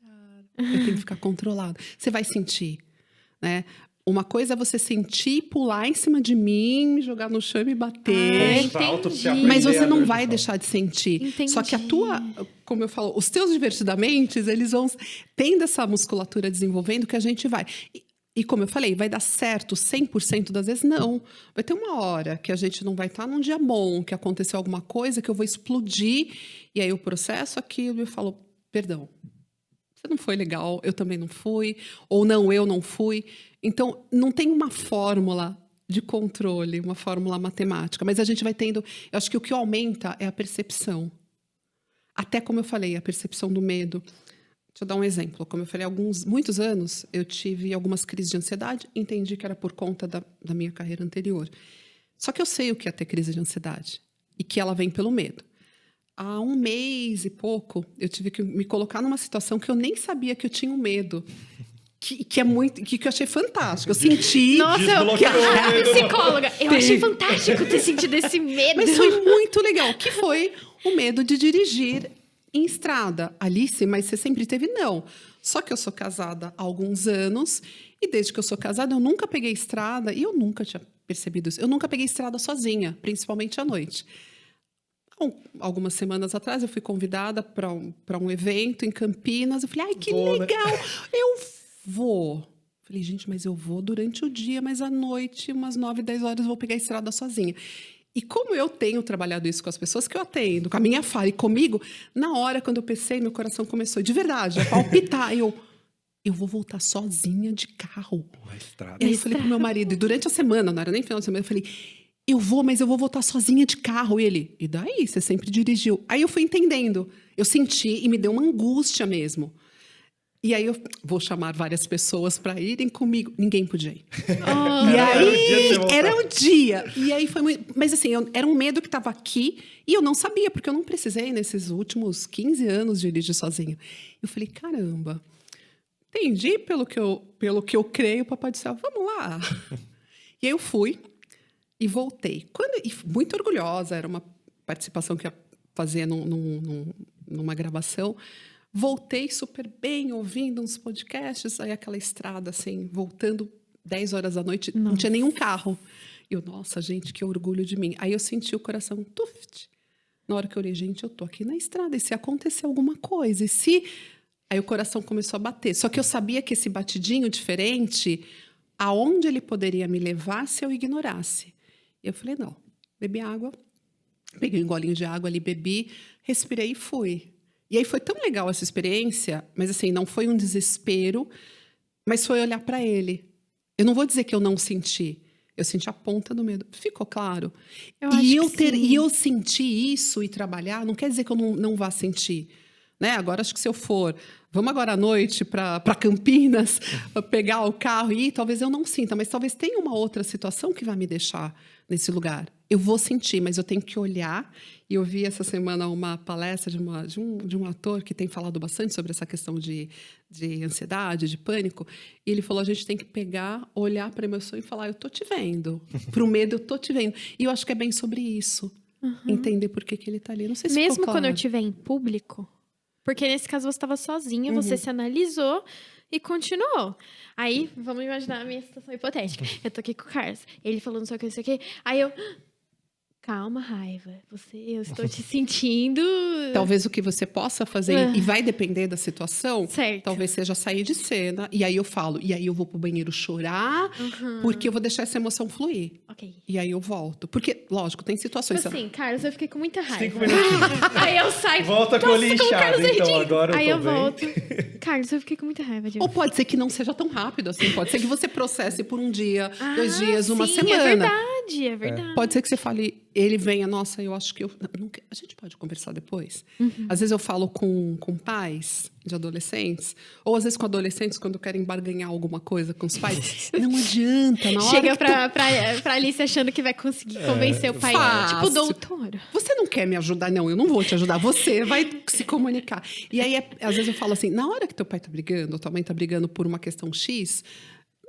Eu tenho que ficar controlado. Você vai sentir, né? Uma coisa é você sentir, pular em cima de mim, me jogar no chão e me bater. Entendi. Mas você não vai deixar de sentir. Entendi. Só que a tua, como eu falo, os teus divertidamente, eles vão tendo essa musculatura desenvolvendo que a gente vai. E como eu falei, vai dar certo 100% das vezes? Não. Vai ter uma hora que a gente não vai estar num dia bom, que aconteceu alguma coisa, que eu vou explodir. E aí eu processo aquilo e falo, perdão. Você não foi legal, eu também não fui. Ou não, eu não fui. Então, não tem uma fórmula de controle, uma fórmula matemática. Mas a gente vai tendo... Eu acho que o que aumenta é a percepção. Até como eu falei, a percepção do medo. Deixa eu dar um exemplo. Como eu falei, muitos anos, eu tive algumas crises de ansiedade. Entendi que era por conta da minha carreira anterior. Só que eu sei o que é ter crise de ansiedade. E que ela vem pelo medo. Há 1 mês e pouco, eu tive que me colocar numa situação que eu nem sabia que eu tinha um medo. Que é muito... Que eu achei fantástico. Eu senti... Nossa, psicóloga. Eu achei fantástico ter sentido esse medo. Mas foi muito legal. Que foi o medo de dirigir em estrada. Alice, mas você sempre teve? Não. Só que eu sou casada há alguns anos. E desde que eu sou casada, eu nunca peguei estrada. E eu nunca tinha percebido isso. Eu nunca peguei estrada sozinha, principalmente à noite. Algumas semanas atrás, eu fui convidada para um evento em Campinas. Eu falei, ai, que legal! Né? Eu vou. Falei, gente, mas eu vou durante o dia, mas à noite, umas 9, 10 horas, eu vou pegar a estrada sozinha. E como eu tenho trabalhado isso com as pessoas que eu atendo, com a minha fala e comigo, na hora, quando eu pensei, meu coração começou, de verdade, a palpitar. Eu vou voltar sozinha de carro. E aí eu falei pro meu marido, e durante a semana, não era nem final de semana, eu falei... mas eu vou voltar sozinha de carro. E ele, e daí? Você sempre dirigiu. Aí eu fui entendendo. Eu senti e me deu uma angústia mesmo. E aí eu vou chamar várias pessoas para irem comigo. Ninguém podia ir. Oh, E Era o dia de você aí, voltar. era o dia. E aí foi muito... Mas assim, era um medo que estava aqui e eu não sabia, porque eu não precisei nesses últimos 15 anos dirigir sozinha. Eu falei, caramba, entendi pelo que eu creio, o Papai do Céu, vamos lá. E aí eu fui e voltei. E muito orgulhosa, era uma participação que eu ia fazer numa gravação. Voltei super bem, ouvindo uns podcasts, aí aquela estrada, assim, voltando 10 horas da noite, não tinha nenhum carro. E eu, nossa, gente, que orgulho de mim. Aí eu senti o coração, tuft. Na hora que eu olhei, gente, eu tô aqui na estrada, e se acontecer alguma coisa? E se... Aí o coração começou a bater. Só que eu sabia que esse batidinho diferente, aonde ele poderia me levar se eu ignorasse? E eu falei, não, bebi água, peguei um golinho de água ali, bebi, respirei e fui. E aí foi tão legal essa experiência, mas assim, não foi um desespero, mas foi olhar para ele. Eu não vou dizer que eu não senti, eu senti a ponta do medo. Ficou claro? E eu senti isso e trabalhar, não quer dizer que eu não vá sentir. Né? Agora, acho que se eu for, vamos agora à noite para Campinas, pegar o carro e ir, talvez eu não sinta, mas talvez tenha uma outra situação que vai me deixar nesse lugar. Eu vou sentir, mas eu tenho que olhar. E eu vi essa semana uma palestra de um ator que tem falado bastante sobre essa questão de ansiedade, de pânico. E ele falou, a gente tem que pegar, olhar para a emoção e falar, eu tô te vendo. Para o medo, eu tô te vendo. E eu acho que é bem sobre isso. Entender por que ele tá ali. Não sei se mesmo ficou claro. quando eu estiver em público, porque nesse caso você estava sozinha, você se analisou e continuou. Aí, vamos imaginar a minha situação hipotética. Eu tô aqui com o Carlos, ele falando só que isso aqui. Aí eu... Calma, raiva. Eu estou te sentindo... Talvez o que você possa fazer, e vai depender da situação, certo. Talvez seja sair de cena, e aí eu falo, e aí eu vou pro banheiro chorar, porque eu vou deixar essa emoção fluir. Ok. E aí eu volto. Porque, lógico, tem situações... Assim, Carlos, eu fiquei com muita raiva. 5 minutinhos. Aí eu saio... Volta com o olho inchado, então agora aí eu eu tô bem. volto. Carlos, eu fiquei com muita raiva de Ou pode ser que não seja tão rápido assim. Pode ser que você processe por um dia, 2 dias, uma sim, semana. É verdade. Pode ser que você fale, ele venha, nossa, eu acho que a gente pode conversar depois? Às vezes eu falo com pais de adolescentes, ou às vezes com adolescentes quando querem barganhar alguma coisa com os pais. Não adianta, na hora Chega que pra Alice achando que vai conseguir convencer o pai. Fácil. Tipo, doutor. Você não quer me ajudar? Não, eu não vou te ajudar. Você vai se comunicar. E aí, às vezes eu falo assim, na hora que teu pai tá brigando, ou tua mãe tá brigando por uma questão X,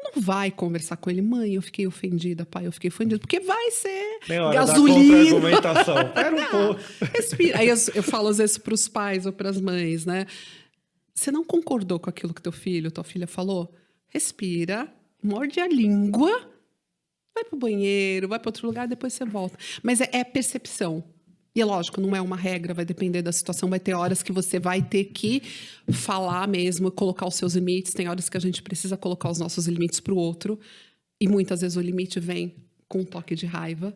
não vai conversar com ele. Mãe, eu fiquei ofendida, pai, eu fiquei ofendida. Porque vai ser gasolina. Contra-argumentação. Espera um pouco. Respira. Aí eu falo às vezes pros pais ou pras mães, né? Você não concordou com aquilo que teu filho, tua filha falou? Respira, morde a língua, vai pro banheiro, vai para outro lugar, depois você volta. Mas é percepção. E é lógico, não é uma regra, vai depender da situação. Vai ter horas que você vai ter que falar mesmo, colocar os seus limites. Tem horas que a gente precisa colocar os nossos limites pro outro. E muitas vezes o limite vem com um toque de raiva,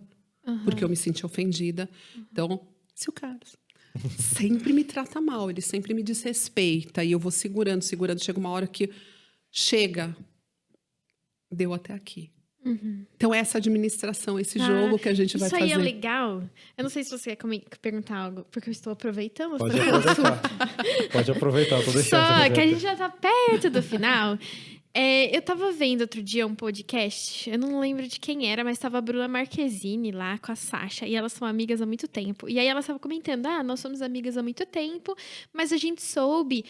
porque eu me senti ofendida. Então, se o Carlos sempre me trata mal, ele sempre me desrespeita, e eu vou segurando. Chega uma hora que chega, deu até aqui. Então, essa administração, esse jogo que a gente vai fazer. Isso aí é legal. Eu não sei se você quer perguntar algo, porque eu estou aproveitando. Pode aproveitar, tô deixando. Só que a gente já tá perto do final. Eu tava vendo outro dia um podcast, eu não lembro de quem era, mas tava a Bruna Marquezine lá com a Sasha, e elas são amigas há muito tempo. E aí elas estavam comentando, nós somos amigas há muito tempo, mas a gente soube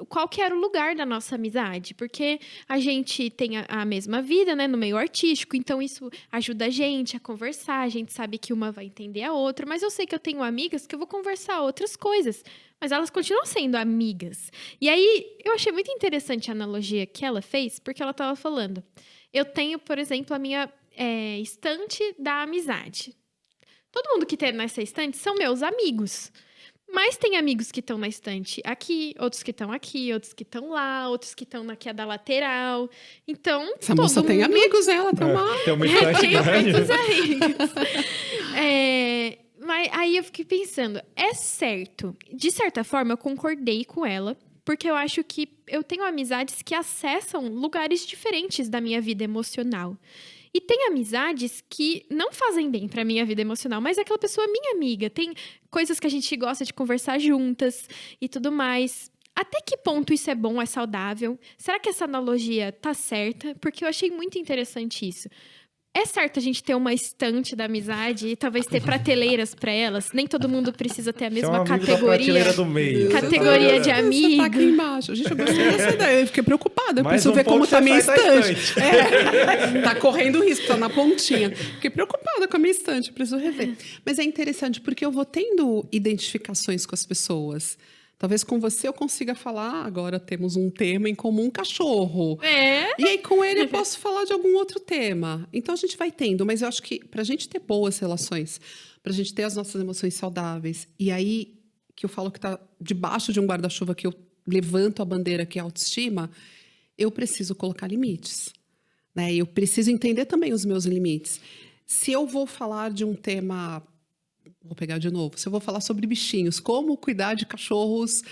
qual que era o lugar da nossa amizade, porque a gente tem a mesma vida, né, no meio artístico, então isso ajuda a gente a conversar, a gente sabe que uma vai entender a outra, mas eu sei que eu tenho amigas que eu vou conversar outras coisas, mas elas continuam sendo amigas. E aí, eu achei muito interessante a analogia que ela fez, porque ela estava falando. Eu tenho, por exemplo, a minha estante da amizade. Todo mundo que tem nessa estante são meus amigos. Mas tem amigos que estão na estante aqui, outros que estão aqui, outros que estão lá, outros que estão aqui da lateral. Então, essa moça tem amigos, ela tem uma estante grande. Muitos amigos. Mas aí eu fiquei pensando, é certo. De certa forma, eu concordei com ela, porque eu acho que eu tenho amizades que acessam lugares diferentes da minha vida emocional. E tem amizades que não fazem bem pra minha vida emocional, mas aquela pessoa é minha amiga. Tem coisas que a gente gosta de conversar juntas e tudo mais. Até que ponto isso é bom, é saudável? Será que essa analogia tá certa? Porque eu achei muito interessante isso. É certo a gente ter uma estante da amizade e talvez ter prateleiras para elas? Nem todo mundo precisa ter a Você é um mesma amigo da categoria. prateleira do meio. Categoria de Você amigo. tá aqui embaixo. Gente, eu gostei dessa ideia. Eu fiquei preocupada. Eu Mais preciso um ver como pouco tá a você minha sai da estante. É, tá correndo risco, tá na pontinha. Fiquei preocupada com a minha estante, preciso rever. Mas é interessante, porque eu vou tendo identificações com as pessoas. Talvez com você eu consiga falar, agora temos um tema em comum, cachorro. É. E aí, com ele, eu posso falar de algum outro tema. Então, a gente vai tendo. Mas eu acho que para a gente ter boas relações, para a gente ter as nossas emoções saudáveis, e aí que eu falo que está debaixo de um guarda-chuva que eu levanto a bandeira que é a autoestima, eu preciso colocar limites. Né? Eu preciso entender também os meus limites. Se eu vou falar de um tema... Vou pegar de novo. Se eu vou falar sobre bichinhos, como cuidar de cachorros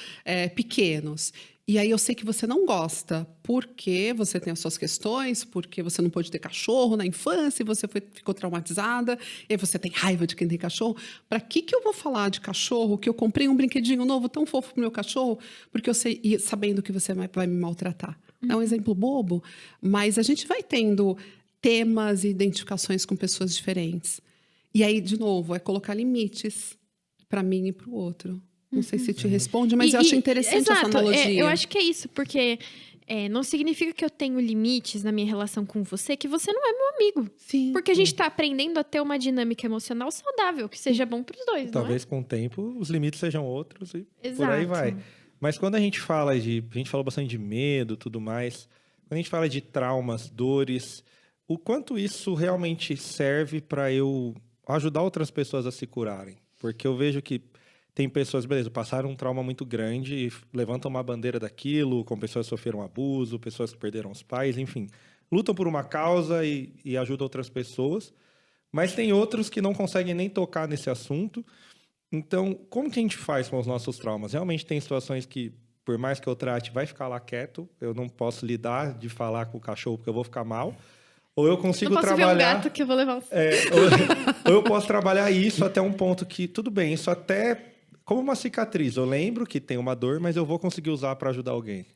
pequenos. E aí eu sei que você não gosta, porque você tem as suas questões, porque você não pôde ter cachorro na infância, e você ficou traumatizada, e aí você tem raiva de quem tem cachorro. Para que eu vou falar de cachorro, que eu comprei um brinquedinho novo tão fofo pro meu cachorro, porque eu sei, e sabendo que você vai me maltratar? É um exemplo bobo, mas a gente vai tendo temas e identificações com pessoas diferentes. E aí, de novo, é colocar limites para mim e para o outro. Não sei se te responde, mas eu acho interessante essa analogia. Eu acho que é isso, porque não significa que eu tenho limites na minha relação com você, que você não é meu amigo. Sim. Porque a gente está aprendendo a ter uma dinâmica emocional saudável, que seja bom para os dois, Talvez com o tempo os limites sejam outros e Exato. por aí vai. Mas quando a gente fala de... A gente falou bastante de medo, tudo mais. Quando a gente fala de traumas, dores, o quanto isso realmente serve para eu ajudar outras pessoas a se curarem? Porque eu vejo que tem pessoas, beleza, passaram um trauma muito grande e levantam uma bandeira daquilo, com pessoas que sofreram abuso, pessoas que perderam os pais, enfim. Lutam por uma causa e ajudam outras pessoas. Mas tem outros que não conseguem nem tocar nesse assunto. Então, como que a gente faz com os nossos traumas? Realmente tem situações que, por mais que eu trate, vai ficar lá quieto. Eu não posso lidar de falar com o cachorro porque eu vou ficar mal. Ou eu consigo não posso trabalhar... ver um gato que eu vou levar ou eu posso trabalhar isso até um ponto que, tudo bem, isso até como uma cicatriz. Eu lembro que tem uma dor, mas eu vou conseguir usar para ajudar alguém.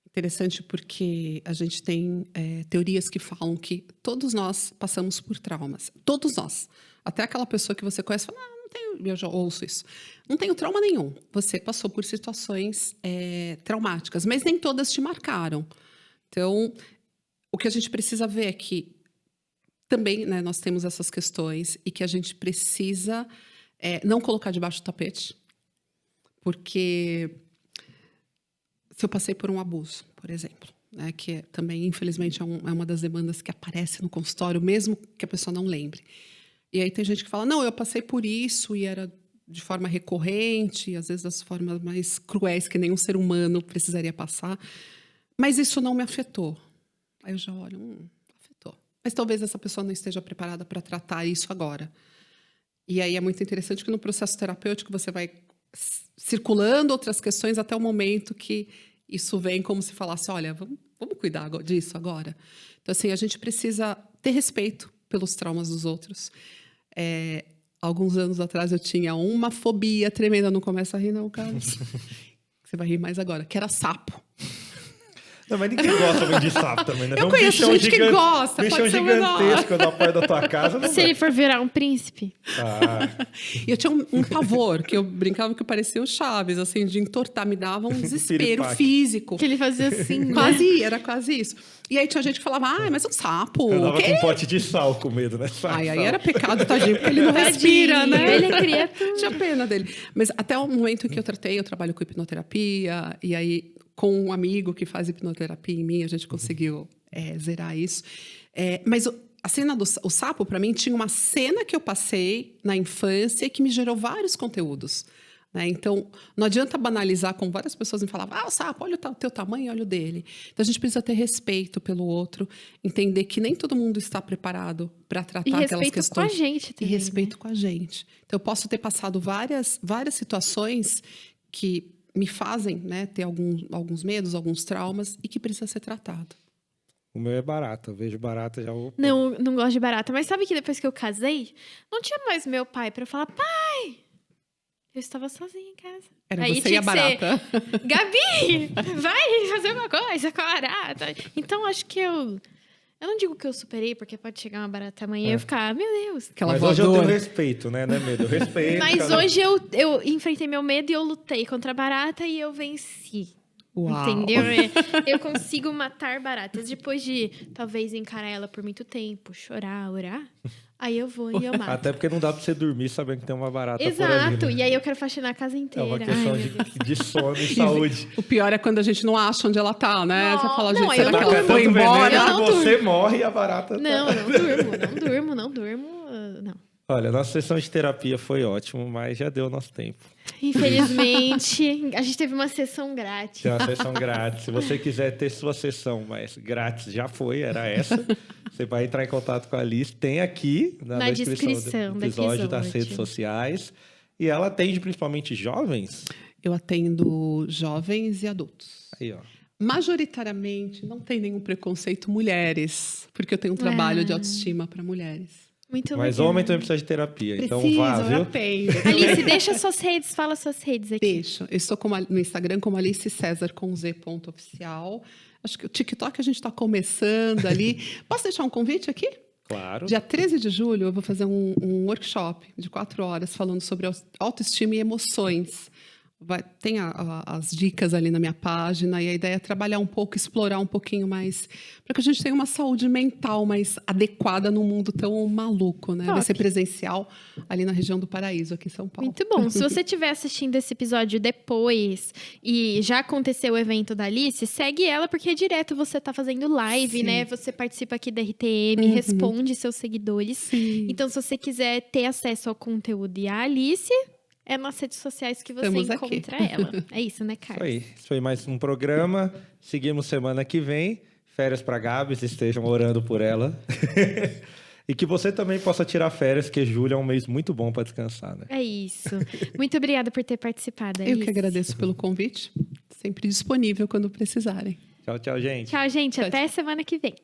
Interessante porque a gente tem teorias que falam que todos nós passamos por traumas. Todos nós. Até aquela pessoa que você conhece fala, não tenho... Eu já ouço isso. Não tenho trauma nenhum. Você passou por situações traumáticas, mas nem todas te marcaram. Então... O que a gente precisa ver é que também, né, nós temos essas questões e que a gente precisa não colocar debaixo do tapete, porque se eu passei por um abuso, por exemplo, né, que também, infelizmente, é uma das demandas que aparece no consultório, mesmo que a pessoa não lembre. E aí tem gente que fala, não, eu passei por isso e era de forma recorrente, às vezes das formas mais cruéis que nenhum ser humano precisaria passar, mas isso não me afetou. Aí eu já olho, afetou. Mas talvez essa pessoa não esteja preparada para tratar isso agora. E aí é muito interessante que no processo terapêutico você vai circulando outras questões até o momento que isso vem como se falasse, olha, vamos cuidar disso agora. Então, assim, a gente precisa ter respeito pelos traumas dos outros. Alguns anos atrás eu tinha uma fobia tremenda, não começa a rir não, Carlos. Você vai rir mais agora, que era sapo. Não, mas ninguém gosta muito de sapo também, né? Eu conheço gente que gosta, bichão pode ser menor. gigantesco na porta da tua casa. Não Se ele for virar um príncipe. E eu tinha um pavor, que eu brincava que parecia o Chaves, assim, de entortar, me dava um desespero físico. Que ele fazia assim, né? Era quase isso. E aí tinha gente que falava, mas um sapo. Eu dava com um pote de sal com medo, né? Aí era pecado, tadinho, porque ele não respira, né? Ele é criatura. Tinha pena dele. Mas até o momento em que eu trabalho com hipnoterapia, e aí com um amigo que faz hipnoterapia em mim, a gente conseguiu zerar isso. Mas a cena do sapo, para mim, tinha uma cena que eu passei na infância que me gerou vários conteúdos. Né? Então, não adianta banalizar, como várias pessoas me falavam, o sapo, olha o teu tamanho, olha o dele. Então, a gente precisa ter respeito pelo outro, entender que nem todo mundo está preparado para tratar aquelas questões. E respeito com a gente também. E respeito com a gente. Então, eu posso ter passado várias situações que me fazem, né, ter alguns medos, alguns traumas e que precisa ser tratado. O meu é barata, eu vejo barata já... Não gosto de barata, mas sabe que depois que eu casei, não tinha mais meu pai pra falar, pai, Eu estava sozinha em casa. Era Aí você e tinha a que ser, barata. Gabi, vai fazer uma coisa com a barata. Então, acho que eu não digo que eu superei, porque pode chegar uma barata amanhã e eu ficar, meu Deus. Aquela Mas hoje eu voadora. tenho respeito, né? Não é medo, eu respeito. Mas cada- hoje eu enfrentei meu medo e eu lutei contra a barata e eu venci. Uau. Entendeu? Eu consigo matar baratas. Depois de, talvez, encarar ela por muito tempo, chorar, orar, aí eu vou e eu mato. Até porque não dá pra você dormir sabendo que tem uma barata por Exato. ali, né? E aí eu quero faxinar a casa É inteira. uma Ai, questão meu Deus. de sono e saúde. O pior é quando a gente não acha onde ela tá, né? Você fala, Não, gente, eu será não que ela durmo. foi Tanto embora? veneno Eu não que você morre e a barata Não, tá... eu não durmo. Não. Olha, nossa sessão de terapia foi ótimo, mas já deu nosso tempo. Infelizmente, a gente teve uma sessão grátis. Tem uma sessão grátis. Se você quiser ter sua sessão, mas grátis já foi, era essa. Você vai entrar em contato com a Alice. Tem aqui na descrição do episódio das redes sociais. E ela atende principalmente jovens. Eu atendo jovens e adultos. Aí, ó. Majoritariamente, não tem nenhum preconceito mulheres, porque eu tenho um trabalho de autoestima para mulheres. Muito Mas legal. homem também precisa de terapia. Então Precisam, vá, eu viu? atendo. Alice, deixa suas redes, fala suas redes aqui. Deixa. Eu estou no Instagram como Alice César com Z.oficial. Acho que o TikTok a gente está começando ali. Posso deixar um convite aqui? Claro. Dia 13 de julho eu vou fazer um workshop de 4 horas falando sobre autoestima e emoções. Tem as dicas ali na minha página e a ideia é trabalhar um pouco, explorar um pouquinho mais, para que a gente tenha uma saúde mental mais adequada num mundo tão maluco, né? Top. Vai ser presencial ali na região do Paraíso, aqui em São Paulo. Muito bom. Se você estiver assistindo esse episódio depois e já aconteceu o evento da Alice, segue ela, porque é direto você tá fazendo live, Sim. né? Você participa aqui da RTM, responde seus seguidores. Sim. Então, se você quiser ter acesso ao conteúdo e a Alice, é nas redes sociais que você Estamos aqui. encontra ela. É isso, né, Isso Carlos? aí. Isso foi mais um programa. Seguimos semana que vem. Férias para Gabs, estejam orando por ela. E que você também possa tirar férias, porque julho é um mês muito bom para descansar, né? É isso. Muito obrigada por ter participado, Alice. Eu que agradeço pelo convite. Sempre disponível quando precisarem. Tchau, tchau, gente. Tchau, gente. Tchau, Até semana que vem.